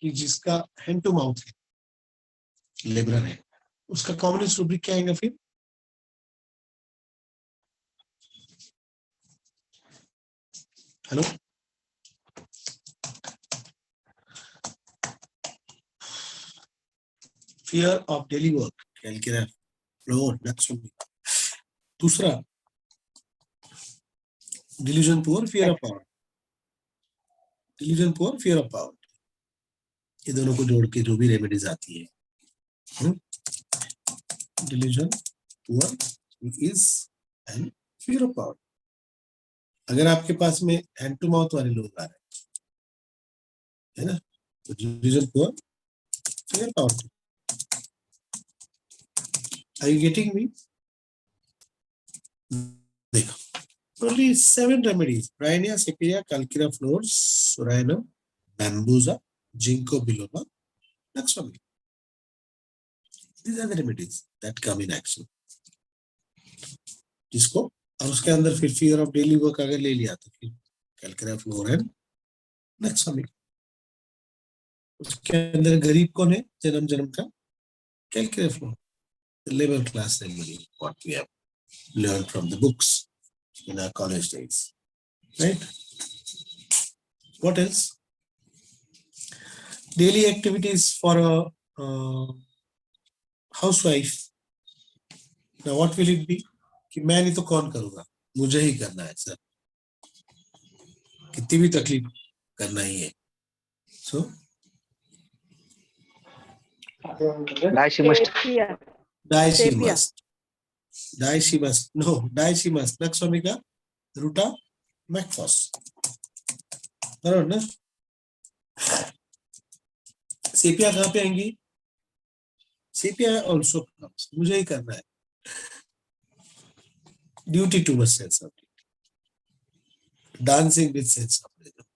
कि जिसका हैंड टू माउथ है, लेबरर है, उसका कॉमनेस्ट रूब्रिक क्या आएगा फिर? Hello, fear of daily work, calculate floor, that's one. दूसरा, delusion poor, fear of power. Delusion poor, fear of power. ये दोनों को जोड़ के जो भी रेमेडीज आती है, delusion poor is and fear of power. अगर आपके पास में हैंड टू माउथ वाले लोग आ रहे हैं, है ना, तो delusion poor, fear of power. Are you getting me? देखो, only 7 remedies: Bryonia, Sequoia, Calcira flores, Soranum, Bambusa, Ginkgo biloba, Naxwami. These are the remedies that come in action. जिसको और उसके अंदर फिर fear of daily work अगर ले लिया तो फिर Calcira flore and Naxwami. उसके अंदर गरीब कौन है जन्म जन्म का? Calcira flore. The labor class remedy, what we have learned from the books in our college days, right? What else? Daily activities for a housewife. Now what will it be? कि मैं नहीं तो कौन करूँगा, मुझे ही करना है सर, कितनी भी तकलीफ करना ही है. So
die she must.
die she
Sepia.
must. Die she must. No, die she must. Naxwami का Ruta Macfos. बराबर ना? सेपिया कहाँ पे आएंगी? Sepia also comes. मुझे ही करना है. Duty towards sense of duty. Dancing with sense of rhythm.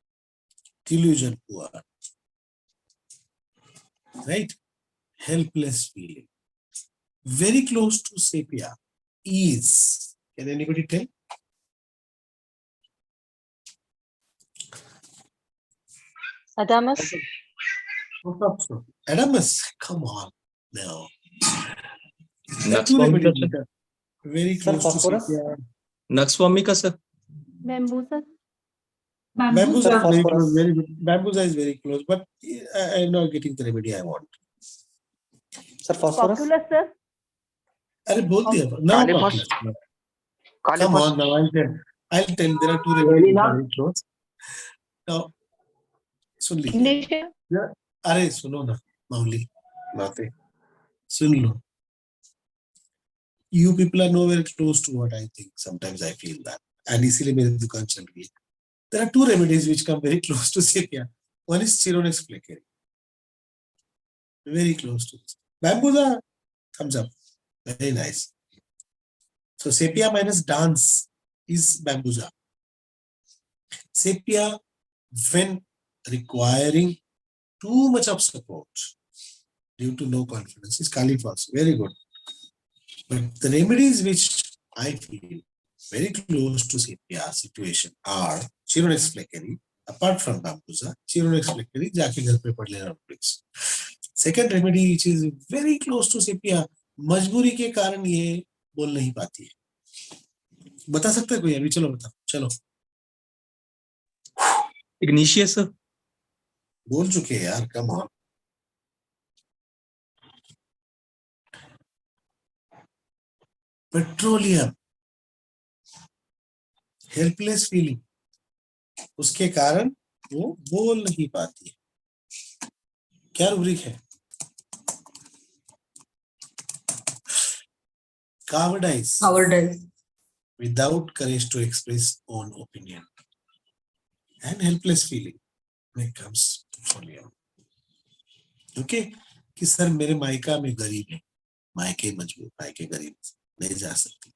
Delusion poor. Right? Helpless feeling. Very close to sepia. Ease. Can anybody tell?
Adamus.
Adamus, come on. No.
Naxwami का sir,
Very close to sepia.
Naxwami का sir,
Bambusa.
Bambusa is very
phosphorus.
close, very good. Bambusa is very close, but I am not getting the remedy I want.
Sir, phosphorus.
Populus, sir.
अरे बोल दिया now.
Calyphos.
Come on now, I'll tell. There are 2 remedies very close. Now, सुन लीजिए.
Ignition.
अरे सुनो ना माउली बातें सुन लो. You people are nowhere close to what I think. Sometimes I feel that, and इसीलिए मेरी दुकान चल रही है. There are 2 remedies which come very close to sepia. One is Chironex fleckeri. Very close to this. Bambusa, thumbs up. Very nice. So sepia minus dance is Bambusa. Sepia, when requiring too much of support due to no confidence, is Kali false. Very good. But the remedies which I feel very close to sepia situation are Chironex fleckeri, apart from Bambuza, Chironex fleckeri, जाके घर पे पढ़ लेना please. Second remedy which is very close to sepia, मजबूरी के कारण ये बोल नहीं पाती है. बता सकता है कोई अभी? चलो बता, चलो.
Ignatia sir.
बोल चुके हैं यार, come on. Petroleum, helpless feeling, उसके कारण वो बोल नहीं पाती है. क्या रूब्रिक है? Cowardice, without courage to express own opinion, and helpless feeling when it comes to petroleum. Okay, कि सर मेरे मायका में गरीब है, मायके मजबूर, मायके गरीब, नहीं जा सकती,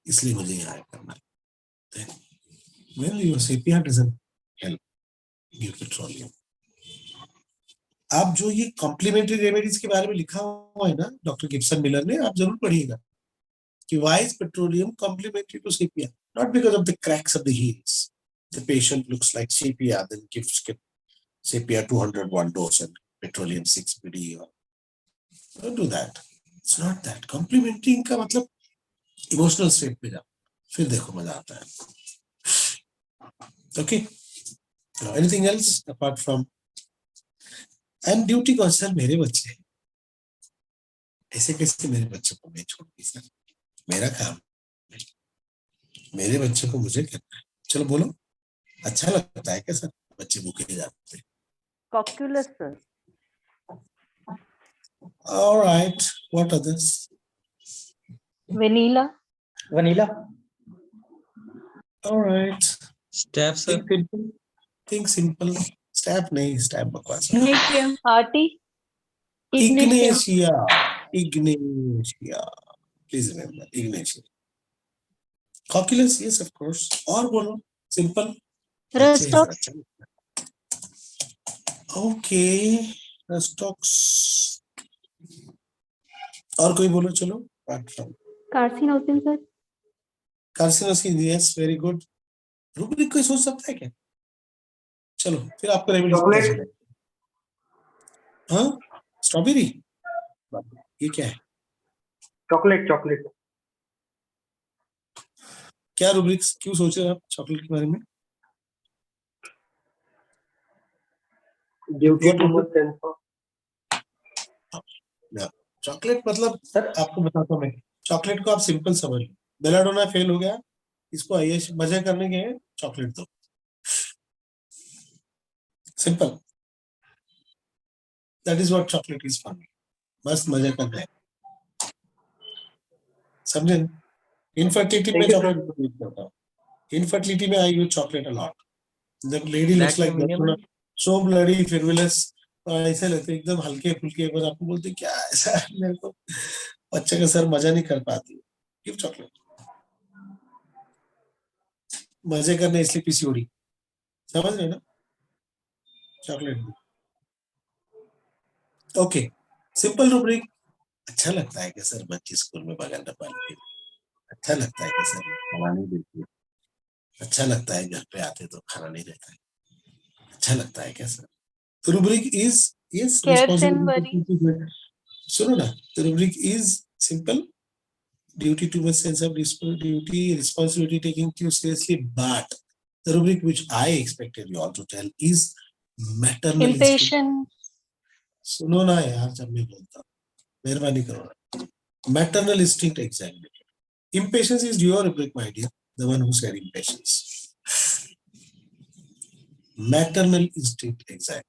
इसलिए मुझे यहाँ करना है. Then, well, your sepia doesn't help your petroleum. आप जो ये कॉम्प्लीमेंट्री रेमेडीज के बारे में लिखा हुआ है ना डॉक्टर गिब्सन मिलर ने, आप जरूर पढ़िएगा कि why is petroleum complementary to sepia? Not because of the cracks of the heels. The patient looks like sepia, then gives sepia 201 dose and petroleum 6 PD. Or don't do that. It's not that. Complementary का मतलब emotional state पे जाओ, फिर देखो मजा आता है. Okay. Now, anything else apart from and duty concern? मेरे बच्चे ऐसे कैसे मेरे बच्चों को मैं छोड़ दी सर? मेरा काम, मेरे बच्चे को मुझे करना है. चलो बोलो, अच्छा लगता है क्या सर बच्चे भूखे जाते हैं?
Cocculus sir.
All right, what others?
Vanilla.
All right,
staph sir.
think simple. Stap नहीं, stap बकवास है.
आर्टी.
Ignatia. Please remember, Ignatia. Cocculus, yes, of course. और बोलो, simple.
रस्टॉक्स.
Okay, rhus tox. और कोई बोलो, चलो. Apart from
carcinosin sir.
carcinosin, yes, very good. Rubric कोई सोच सकता है क्या? चलो, फिर आपको रेमेडीज पता चलेगा. हाँ, स्ट्रॉबेरी. ये क्या है?
चॉकलेट.
क्या रूब्रिक्स, क्यों सोच रहे हैं आप चॉकलेट के बारे में? चॉकलेट मतलब सर आपको बताता हूँ मैं. चॉकलेट को आप सिंपल समझ लो. बेलाडोना फेल हो गया, इसको आइए मजे करने के चॉकलेट दो. Simple. That is what chocolate is for me. मस्त मजे करना है, समझे? इनफर्टिलिटी में चॉकलेट यूज करता हूँ. इनफर्टिलिटी में I use chocolate a lot. The lady looks like so bloody फिरविलस, ऐसे लगते एकदम हल्के फुल्के. बस आपको बोलते क्या ऐसा मेरे को बच्चे का सर मजा नहीं कर पाती. Give chocolate. मजे करने इसलिए पीसीओडी, समझ रहे ना? चॉकलेट. Okay, simple rubric. अच्छा लगता है कि सर बच्चे स्कूल में बगल डब्बा लेके, अच्छा लगता है कि सर खाना नहीं देती है, अच्छा लगता है घर पे आते तो खाना नहीं देता है, अच्छा लगता है क्या सर? तो रूब्रिक इज यस रिस्पांसिबिलिटी. सुनो ना, the rubric is simple. Duty to much sense of duty, responsibility taking too seriously, but the rubric which I expected you all to tell is maternal instinct. सुनो ना यार, जब मैं बोलता हूँ मेहरबानी करो. Maternal instinct examined. Impatience is your rubric, my dear. The one who said impatience. Maternal instinct examined.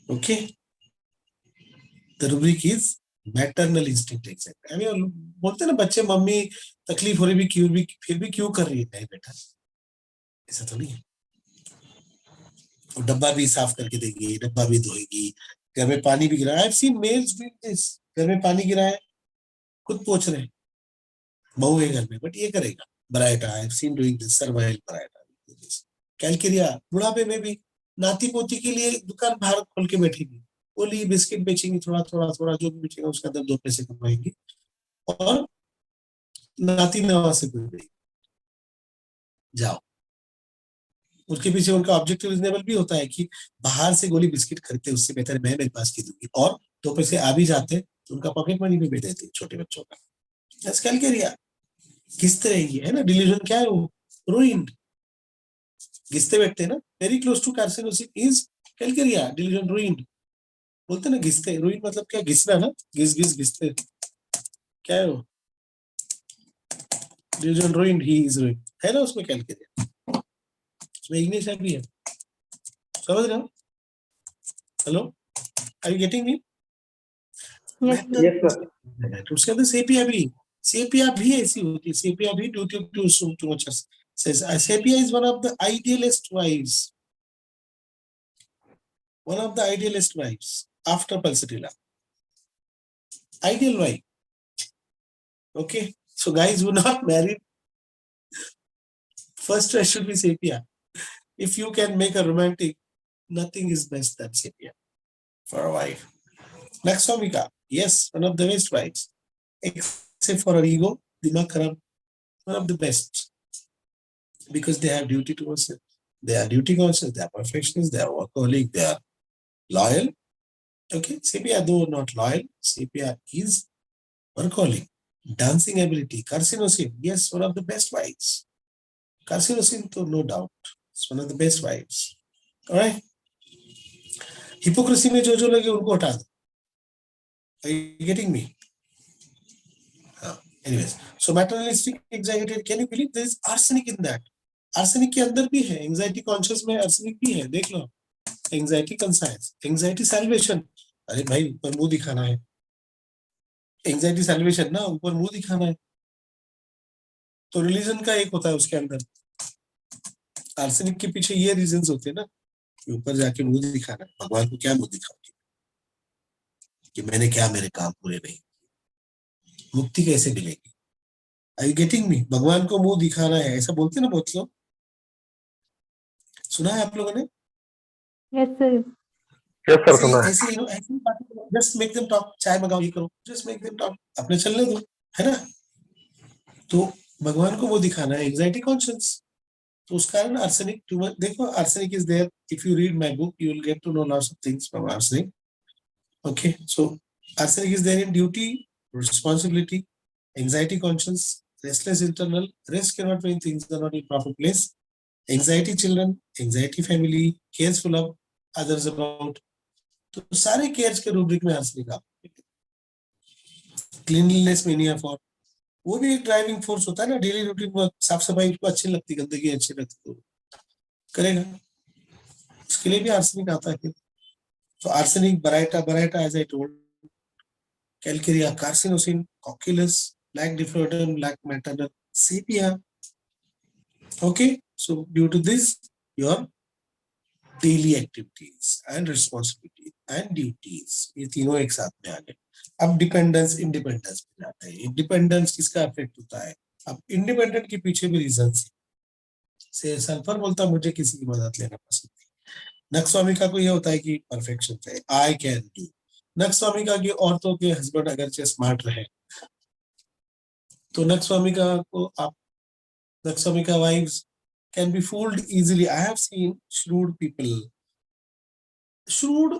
Okay. The rubric is maternal instinct examined. I mean, बोलते ना बच्चे मम्मी तकलीफ हो रही भी फिर भी क्यों कर रही है? नहीं बेटा, ऐसा तो नहीं है. डब्बा भी साफ करके देगी, डब्बा भी धोएगी, घर में पानी भी गिरा. I have seen males doing this. घर में पानी गिरा है, खुद पोंछ रहे हैं, बहू है घर में, बट ये करेगा. Baryta, I have scene doing this, survival Baryta. Calcarea, बुढ़ापे में भी नाती पोती के लिए दुकान बाहर खोल के बैठेगी, ओली बिस्किट बेचेंगी, थोड़ा थोड़ा थोड़ा जो भी बेचेगा उसके अंदर 2 पैसे कमाएंगी और नाती नवा से बोलेगी जाओ। उसके पीछे उनका ऑब्जेक्टिव रिजनेबल भी होता है कि बाहर से गोली बिस्किट खरीदते उससे बेहतर मैं मेरे पास की दूंगी, और 2 पैसे आ भी जाते तो उनका पॉकेट मनी भी देते छोटे बच्चों का। जस्ट कैलकेरिया घिसते रहेगी, है ना, डिल्यूजन क्या है वो, रूइंड, घिसते बैठते हैं ना, very close to carcinosis is calcarea, delusion ruined बोलते ना, घिसते, रूइंड मतलब क्या, घिसना ना, घिस घिस घिसते, क्या है वो, delusion ruined, he is ruined, है ना उसमें कैलकेरिया, उसमें इंग्लिश भी है, समझ रहे हो? Hello, are you getting me?
Yes sir.
उसके अंदर सेपिया भी ऐसी होती है, सेपिया भी due to much says Sepia is one of the idealist wives, after Pulsatilla, ideal wife. Okay, so guys who not married, first choice should be Sepia. If you can make a romantic, nothing is best than Sepia for a wife. Laxmika, yes, one of the best wives, except for her ego, Dimag Kharab, one of the best, because they have duty towards it. They are duty conscious, they are perfectionists, they are workaholic, they are loyal. Okay, Sepia though not loyal, Sepia is workaholic. Dancing ability, Carcinosin, yes, one of the best wives. Carcinosin, though, no doubt, it's one of the best wives. All right. Hypocrisy में जो लगे उनको हटा दो. Are you getting me? Anyways, so materialistic anxiety, can you believe there is arsenic in that? Arsenic के अंदर भी है, anxiety conscious में arsenic भी है, देख लो. Anxiety conscious, anxiety salvation. अरे भाई ऊपर मुंह दिखाना है. Anxiety salvation ना, ऊपर मुंह दिखाना है. तो रिलीजन का एक होता है उसके अंदर. आर्सेनिक के पीछे ये रीजंस होते हैं ना, कि ऊपर जाके मुंह दिखाना है. भगवान को क्या मुंह दिखाओगे कि मैंने क्या, मेरे काम पूरे नहीं, मुक्ति कैसे मिलेगी? Are you getting me? भगवान को मुंह दिखाना है, ऐसा बोलते ना बहुत लोग. सुना है आप लोगों ने?
Yes sir.
यस सर, सुना है।
ऐसे जस्ट मेक देम टॉक, चाय मंगाओ, ये करो, जस्ट मेक देम टॉक, अपने चलने दो, है ना? तो भगवान को वो दिखाना है, एंजाइटी कॉन्शियस. तो उस कारण आर्सेनिक, देखो arsenic is there. If you read my book you will get to know lots of things from arsenic. Okay, so arsenic is there in duty, responsibility, anxiety conscious, restless internal, rest cannot when things are not in proper place, anxiety children, anxiety family, cares full of others about. तो सारे केयर्स के रूब्रिक में आर्सेनिक आप. क्लीनलीनेस मेनिया फॉर, वो भी एक ड्राइविंग फोर्स होता है ना. डेली रूटीन में साफ सफाई उसको अच्छी लगती, गंदगी अच्छी लगती तो करेगा, उसके लिए भी आर्सेनिक आता है. तो arsenic, baryta as I told, Calcarea, carcinosin, cocculus, black difflutum, black maternal, sepia. Okay, so due to this, your daily activities and responsibilities and duties, ये तीनों एक साथ में आ गए. अब डिपेंडेंस इंडिपेंडेंस में जाता है. इंडिपेंडेंस किसका अफेक्ट होता है? अब इंडिपेंडेंट के पीछे भी रीजन से सल्फर बोलता मुझे किसी की मदद लेना पसंद नहीं. नक्सवामिका को ये होता है कि परफेक्शन चाहिए, आई कैन डू. नक्सवामिका की औरतों के हस्बैंड अगर स्मार्ट रहे तो नक्सवामिका को आप, nux vomica wives can be fooled easily. I have scene shrewd people, shrewd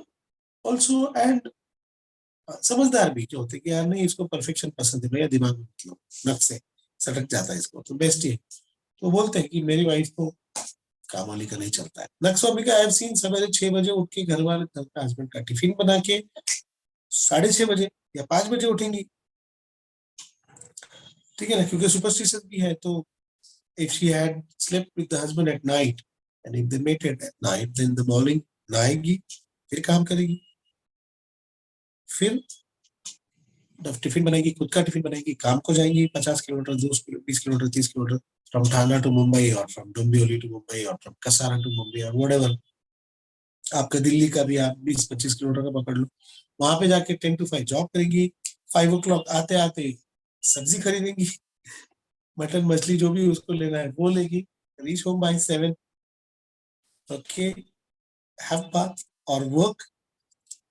also and समझदार भी जो होते कि यार नहीं इसको परफेक्शन पसंद है भैया, दिमाग में मतलब नक से सटक जाता है इसको, तो बेस्ट ही. तो बोलते हैं कि मेरी वाइफ को काम वाली का नहीं चलता है. नक्सवामिका आई हैव सीन सवेरे 6 बजे उठ के घर वाले का हस्बैंड का टिफिन बना के 6:30 बजे या 5 बजे उठेंगी. ठीक है ना, क्योंकि सुपरस्टिशियस भी है. तो if she had slept with the husband at night and if they mated at night, then the morning नहाएगी, फिर काम करेगी, फिर टिफिन बनाएगी, खुद का टिफिन बनाएगी, काम को जाएंगी 50 kilometre, 20 kilometre, 30 kilometre, from Thane to Mumbai और फ्रॉम डोंबिवली टू मुंबई और फ्रॉम कसारा टू मुंबई और व्हाटएवर. आपका दिल्ली का भी आप 20-25 किलोमीटर का पकड़ लो. वहां पे जाके 10 to 5 जॉब करेंगी. 5 o'clock आते आते सब्जी खरीदेंगी, मटन मछली जो भी उसको लेना है वो लेगी, reach home by 7, okay, have bath और वर्क,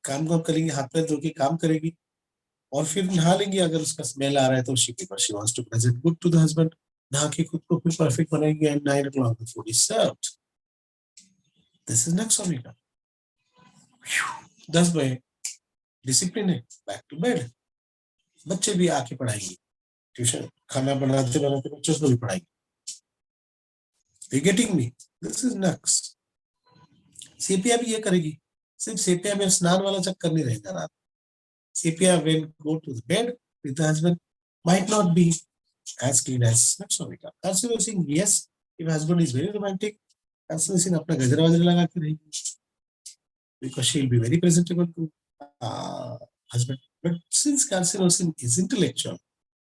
काम करेंगी, हाथ पैर धो के काम करेगी और फिर नहा लेंगी। अगर उसका स्मेल आ रहा है तो she wants to present good to the husband, नहा के खुद को फिर परफेक्ट बनाएंगे and 9 o'clock the food is served. This is next ओमिका। 10 बजे डिसिप्लिन है, बैक टू बेड। बच्चे भी आके पढ़ाएंगे, ट्यूशन खाना बनाते बनाते बच्चों को भी पढ़ाएंगे। You getting me? This is next. Sepia भी ये करेगी, सिर्फ सेपिया में स्नान वाला चक्कर नहीं रहेगा रात। Sepia will go to the bed with the husband might not be as clean as Sonika. Carcinosin, yes, if husband is very romantic, Carcinosin अपना गजरा वजरा लगा के रहेगी, because she will be very presentable to husband. But since Carcinosin is intellectual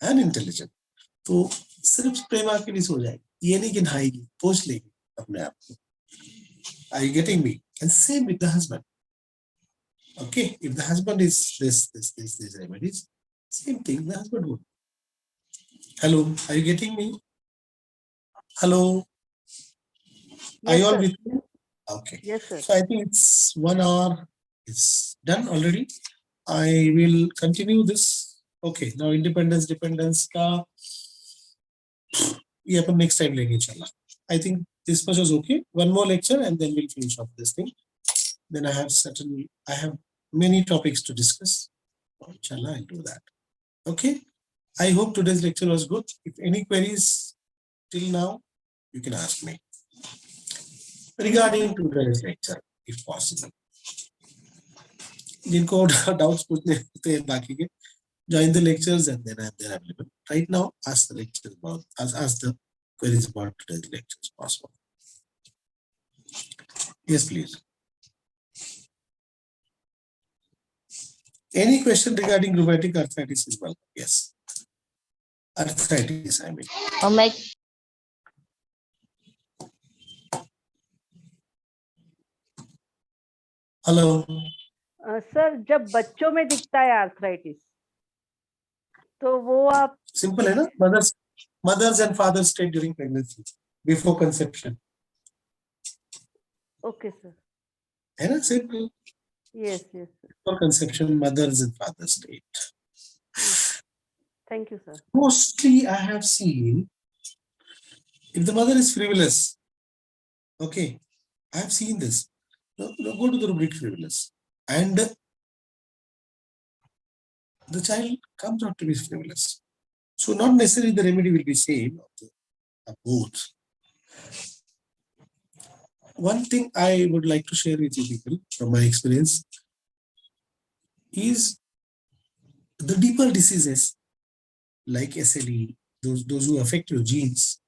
and intelligent, तो सिर्फ प्रेमा के लिए सो जाएगी, ये नहीं कि नहाएगी, पोंछ लेगी अपने आप को। Are you getting me? And same with the husband. Okay, if the husband is this remedies, same thing the husband would. Hello, are you getting me? Hello, are you all with me? Okay.
Yes, sir.
So I think it's 1 hour. It's done already. I will continue this. Okay, now independence, dependence का ये अपन next time लेंगे इंशाल्लाह. I think this much was okay. One more lecture and then we'll finish off this thing. Then I have many topics to discuss. Inshallah, I'll do that. Okay. I hope today's lecture was good. If any queries till now, you can ask me regarding today's lecture, if possible. जिनको doubts पूछने होते हैं बाकी के, join the lectures and then I'm there available. Right now, ask the lectures about, ask the queries about today's lecture if possible. Yes, please. Any question regarding rheumatic arthritis is welcome. Yes. Arthritis, I mean.
Oh my.
Hello.
Sir जब बच्चों में दिखता है आर्थराइटिस तो वो आप
Simple है ना? Mothers and fathers state during pregnancy, before conception.
Okay sir.
है ना? Simple.
Yes, yes.
Before conception, mothers and fathers state.
Thank you, sir.
Mostly I have seen, if the mother is frivolous, okay, I have seen this. No, go to the rubric frivolous. And the child comes out to be frivolous. So not necessarily the remedy will be same of both. One thing I would like to share with you people from my experience is the deeper diseases like SLE, those who affect your genes,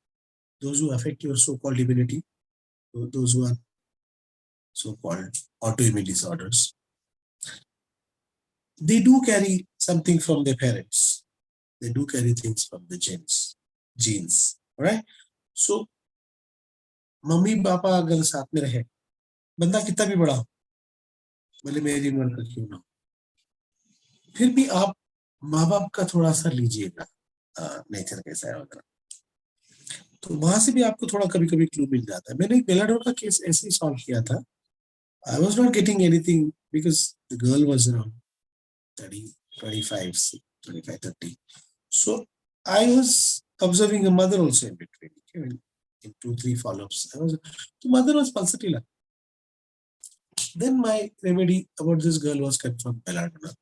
those who affect your so-called immunity, those who are so-called autoimmune disorders, they do carry something from their parents. They do carry things from the genes, all right? So, mummy papa अगर साथ में रहे, बंदा कितना भी बड़ा हो, भले मेरी उम्र का क्यों ना हो, फिर भी आप माँ बाप का थोड़ा सा लीजिएगा, नेचर कैसा है वगैरह, तो वहां से भी आपको थोड़ा कभी कभी क्लू मिल जाता है। मैंने एक बेलाडोर का केस ऐसे ही सॉल्व किया था। I was not getting anything because the girl was around 25, 30. So I was observing a mother also in between. Okay? In 2-3 follow-ups, the mother was pulsatilla. Then my remedy about this girl was confirmed belladonna.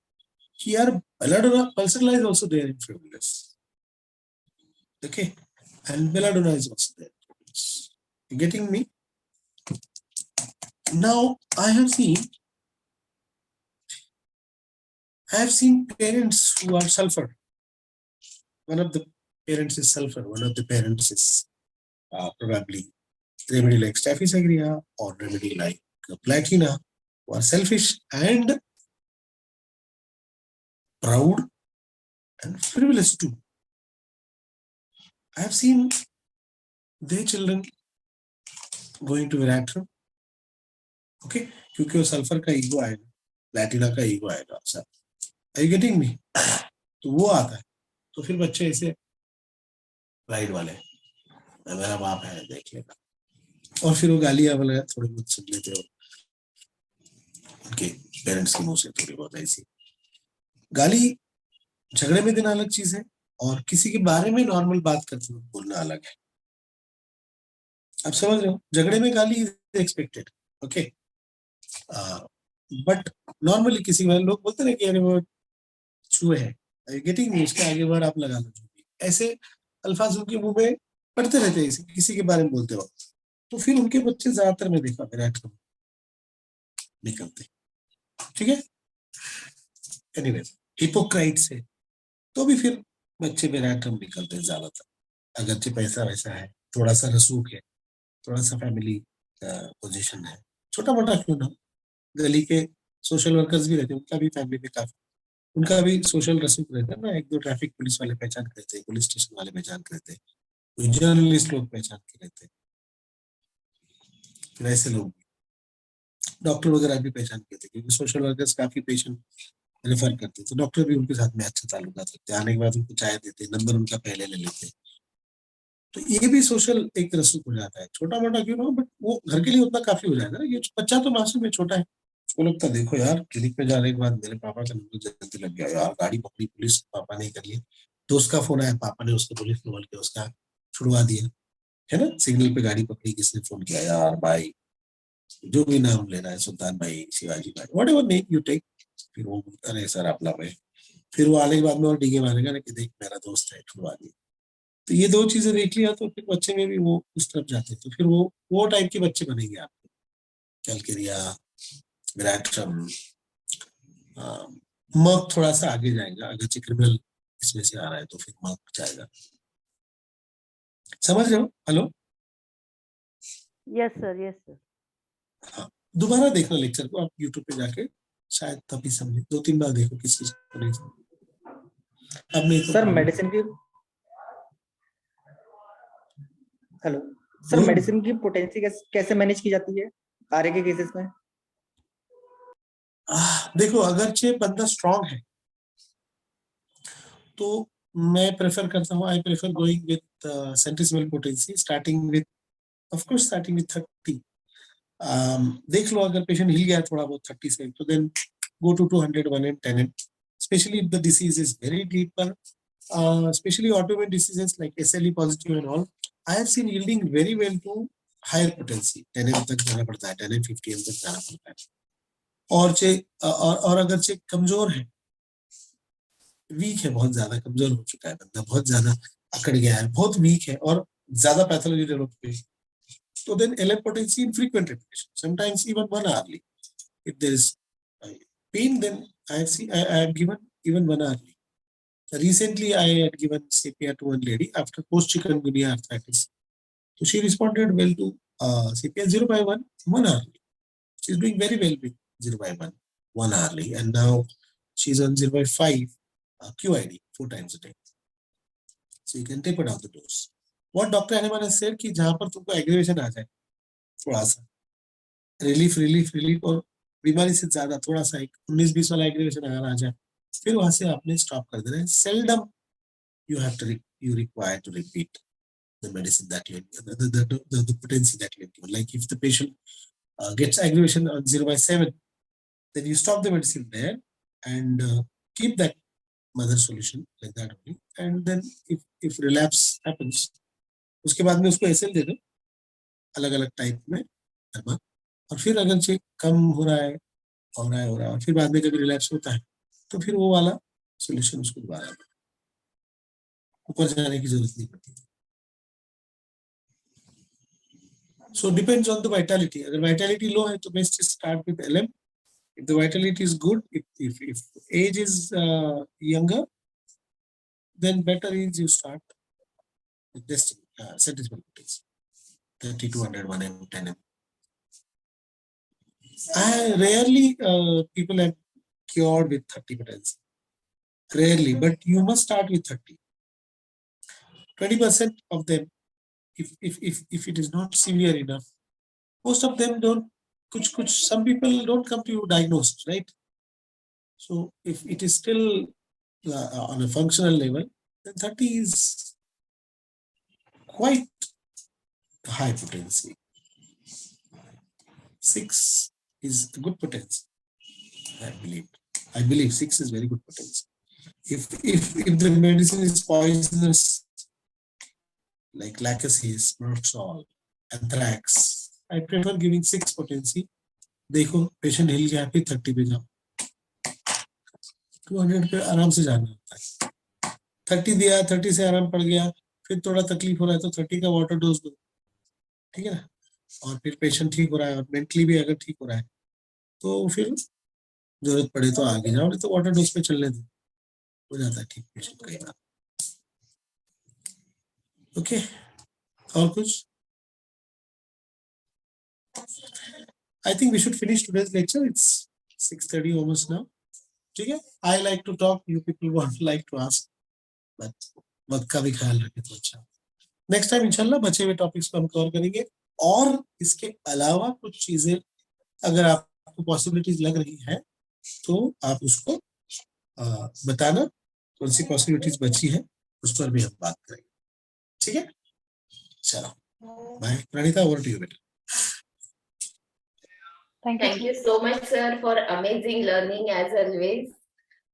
Here, belladonna, pulsatilla is also there in frivolous. Okay, and belladonna is also there. You getting me? Now I have seen parents who are sulfur. One of the parents is sulfur. One of the parents is probably remedy like Staphylococcus aureus or remedy like platina, who are selfish and proud and frivolous too. I have seen their children going to Viratram. Okay, क्योंकि वो सल्फर का ईगो आएगा, प्लैटिना का ईगो आएगा, sir, are you getting me? तो वो आता है, तो फिर बच्चे ऐसे प्राइड वाले, मेरा बाप है देख लेगा, और फिर वो गालियां वाले थोड़ी बहुत सुन लेते हो उनके पेरेंट्स के मुंह से, थोड़ी बहुत ऐसी गाली। झगड़े में देना अलग चीज है, और किसी के बारे में नॉर्मल बात करते हुए बोलना अलग है। आप समझ रहे हो? झगड़े में गाली is expected, okay, but normally किसी में लोग बोलते ना कि अरे वो छुए है, गेटिंग उसके आगे वर्ड आप लगा लो, जो भी ऐसे अल्फाज उनके मुंह में पड़ते रहते हैं किसी के बारे में बोलते वक्त, तो फिर उनके बच्चे ज्यादातर में देखा मेरा निकलते, ठीक है। एनीवे, हिपोक्राइट से तो भी फिर बच्चे मेरा टर्म निकलते हैं ज्यादातर, अगरचे पैसा वैसा है, थोड़ा सा रसूख है, थोड़ा सा फैमिली पोजीशन है, छोटा मोटा क्यों ना, गली के सोशल वर्कर्स भी रहते हैं, उनका भी फैमिली में काफी, उनका भी सोशल रसूख रहता है ना, एक दो ट्रैफिक पुलिस वाले पहचान के रहते हैं, पुलिस स्टेशन वाले पहचान के रहते हैं, जर्नलिस्ट लोग पहचान के रहते हैं, फिर ऐसे लोग डॉक्टर वगैरह भी पहचान के थे, क्योंकि सोशल वर्कर्स काफी पेशेंट रेफर करते, तो डॉक्टर भी उनके साथ में अच्छा ताल्लुकात रखते, आने के बाद उनको चाय देते, नंबर उनका पहले ले लेते, तो ये भी सोशल एक रसूख हो जाता है, छोटा मोटा क्यों ना हो, बट वो घर के लिए उतना काफी हो जाएगा ना। ये बच्चा तो मासूम है, छोटा है, उसको लगता है देखो यार क्लिनिक में जाने के बाद मेरे पापा का नंबर जल्दी लग गया यार, गाड़ी पकड़ी पुलिस, पापा ने कर लिया, दोस्त का फोन आया, पापा ने उसको पुलिस में बोल के उसका छुड़वा दिया, है ना, सिग्नल पे गाड़ी पकड़ी, किसने फोन किया यार भाई, जो भी नाम लेना है, सुल्तान भाई, शिवाजी भाई, whatever name you take, फिर वो अरे सर अपना भाई, फिर वो आने के बाद में और डीगे मारेगा ना कि देख मेरा दोस्त है, छुड़वा दिया। तो ये दो चीजें देख लिया तो फिर बच्चे में भी वो उस तरफ जाते हैं, तो फिर वो टाइप के बच्चे बनेंगे आपके, कैलकेरिया, ग्रैट्रम, मर्क थोड़ा सा आगे जाएगा, अगर क्रिमिनल इसमें से आ रहा है तो फिर मर्क जाएगा। समझ रहे हो? Hello,
yes sir, yes sir.
हाँ, दोबारा देखना लेक्चर को आप यूट्यूब पे जाके, शायद तभी समझे, 2-3 बार देखो किस चीज को नहीं समझे। अब नहीं तो
सर मेडिसिन की, हेलो सर,
बोलो।
मेडिसिन की पोटेंसी कैसे मैनेज की जाती है आरए के केसेस में?
देखो, अगर बंदा स्ट्रांग है तो मैं प्रेफर करता हूँ, I prefer going with centesimal potency, starting with, of course starting with 30। देख लो अगर पेशेंट हिल गया थोड़ा बहुत 30 से, तो then go to 200, 1M, 10M, especially if the disease is very deeper, especially autoimmune diseases like SLE positive and all. I have seen yielding very well to higher potency, 10M तक जाना पड़ता है, 10M 50M तक जाना पड़ता है, और अगर चेक कमजोर है, वीक है, बहुत ज्यादा कमजोर हो चुका है बंदा, बहुत ज्यादा अकड़ गया है, बहुत वीक है और ज्यादा पैथोलॉजी डेवलप हुई, तो then LM potency infrequent repetition, sometimes even 1 hourly. If there is pain, then I have given even 1 hourly. Recently, I had given CPR to one lady after post-chikungunya arthritis. So she responded well to CPR 0/1, 1 hourly. She's doing very well with 0/1, 1 hourly, and now she's on 0/5 QID 4 times a day. So you can taper down the dose. What Dr. Hahnemann has said कि जहाँ पर तुमको aggravation आ जाए, थोड़ा सा रिलीफ और बीमारी से ज्यादा थोड़ा सा 19-20 वाला एग्रीवेशन अगर आ जाए, फिर वहां से आपने स्टॉप कर देना है। Seldom you require to repeat the medicine that you the potency that you have given. Like if the patient gets aggravation on 0/7, then you stop the medicine there and keep that mother solution like that only, and then if relapse happens, उसके बाद में उसको एसएल दे दो अलग अलग टाइप में, और फिर अगर चेक कम हो रहा है और फिर बाद में कभी रिलैप्स होता है तो फिर वो वाला सॉल्यूशन उसको दोबारा ऊपर जाने की जरूरत नहीं पड़ती। So depends on the vitality, अगर वाइटलिटी लो है तो best start with LM, if the vitality is good, if age is younger, then better is you start with this centesimal potency 30 to 100, 1M, 10M. Rarely people have cured with 30 potency. Rarely, but you must start with 30. 20% of them, if it is not severe enough, most of them don't. Some people don't come to you diagnosed, right? So if it is still on a functional level, then 30 is quite high potency. 6 is a good potency, I believe. I believe 6 is very good potency. If the medicine is poisonous, like lacasis, Merxol, anthrax, I prefer giving 6 potency. देखो पेशेंट हिल गया, फिर 30 पे जाओ, 200 पे आराम से जाना होता है. 30 दिया, 30 से आराम पड़ गया, फिर थोड़ा तकलीफ हो रहा है तो 30 का वाटर डोज दो, ठीक है ना. और फिर पेशेंट ठीक हो रहा है और मेंटली भी अगर ठीक हो रहा है तो फिर जरूरत पड़े तो आगे जाओ, नहीं तो वाटर डोज पे चलने दो, हो जाता है ठीक पेशेंट कई बार. ओके, और कुछ? I think we should finish today's lecture. It's 6:30 almost now. ठीक है? I like to talk. You people won't like to ask, but वक्त का भी ख्याल रखें तो अच्छा. नेक्स्ट टाइम इंशाल्लाह बचे हुए टॉपिक्स को हम कवर करेंगे, और इसके अलावा कुछ चीजें अगर आपको पॉसिबिलिटीज लग रही है तो आप उसको बताना, कौन सी पॉसिबिलिटीज बची है उस पर भी हम बात करेंगे. ठीक है, चलो bye. Praneeta, over to you बेटा.
Thank you so much, sir, for amazing learning as always.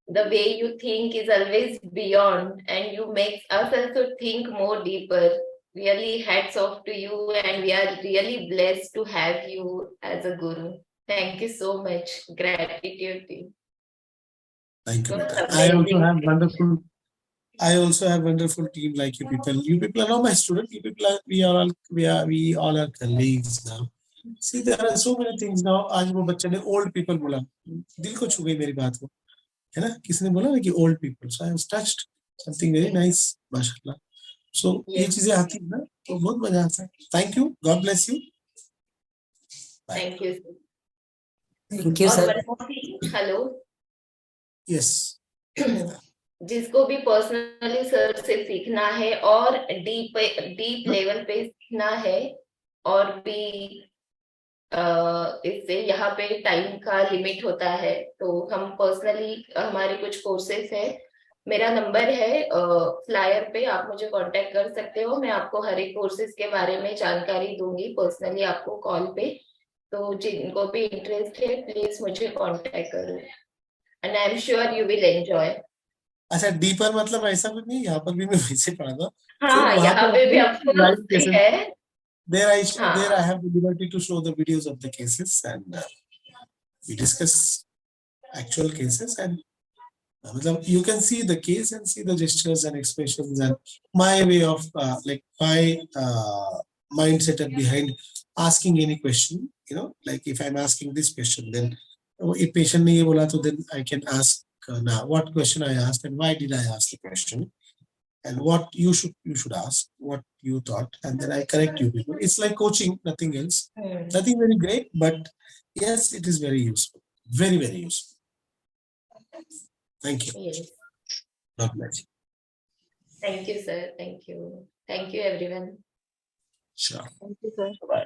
The way you think is always beyond, and you make us also think more deeper. Really hats off to you, and we are really blessed to have you as a guru. Thank you so much. Gratitude to you.
Thank you,
It was
Meta. I also
amazing.
have wonderful team like you people. You people are not my student. You people are, we all are colleagues now. See, there are so many things now. आज वो बच्चे ने old people बोला, दिल को छू गई मेरी बात वो, है ना. किसने बोला ना कि old people. So I was touched. Something very nice, माशाल्लाह. So ये चीजें आती है ना तो बहुत मजा आता है. Thank you. God bless you. Bye.
Thank you, sir.
Thank you
और
sir.
one more thing, hello.
Yes.
जिसको भी पर्सनली सर से सीखना है और डीप लेवल पे सीखना है, और भी इससे यहाँ पे टाइम का लिमिट होता है, तो हम पर्सनली हमारे कुछ कोर्सेस है. मेरा नंबर है फ्लायर पे, आप मुझे कांटेक्ट कर सकते हो. मैं आपको हर एक कोर्सेज के बारे में जानकारी दूंगी पर्सनली आपको कॉल पे. तो जिनको भी इंटरेस्ट है प्लीज मुझे कांटेक्ट करो, and I am sure you will enjoy.
अच्छा, डीपर मतलब ऐसा कुछ नहीं, यहाँ पर भी मैं वैसे पढ़ा था.
हाँ, यहाँ पे भी आपको है.
There I have the liberty to show the videos of the cases, and we discuss actual cases, and you can see the case and see the gestures and expressions and my way of like my mindset behind asking any question. You know, like if I'm asking this question, then if patient ne ye bola, to then I can ask now what question I asked and why did I ask the question, and what you should ask, what you thought, and then I correct you people. It's like coaching, nothing else. Nothing very great, but yes, it is very useful. Very, very useful. Thank you.
Yes.
God bless you.
Thank you, sir. Thank you. Thank you, everyone.
Sure.
Thank you, sir.
Bye.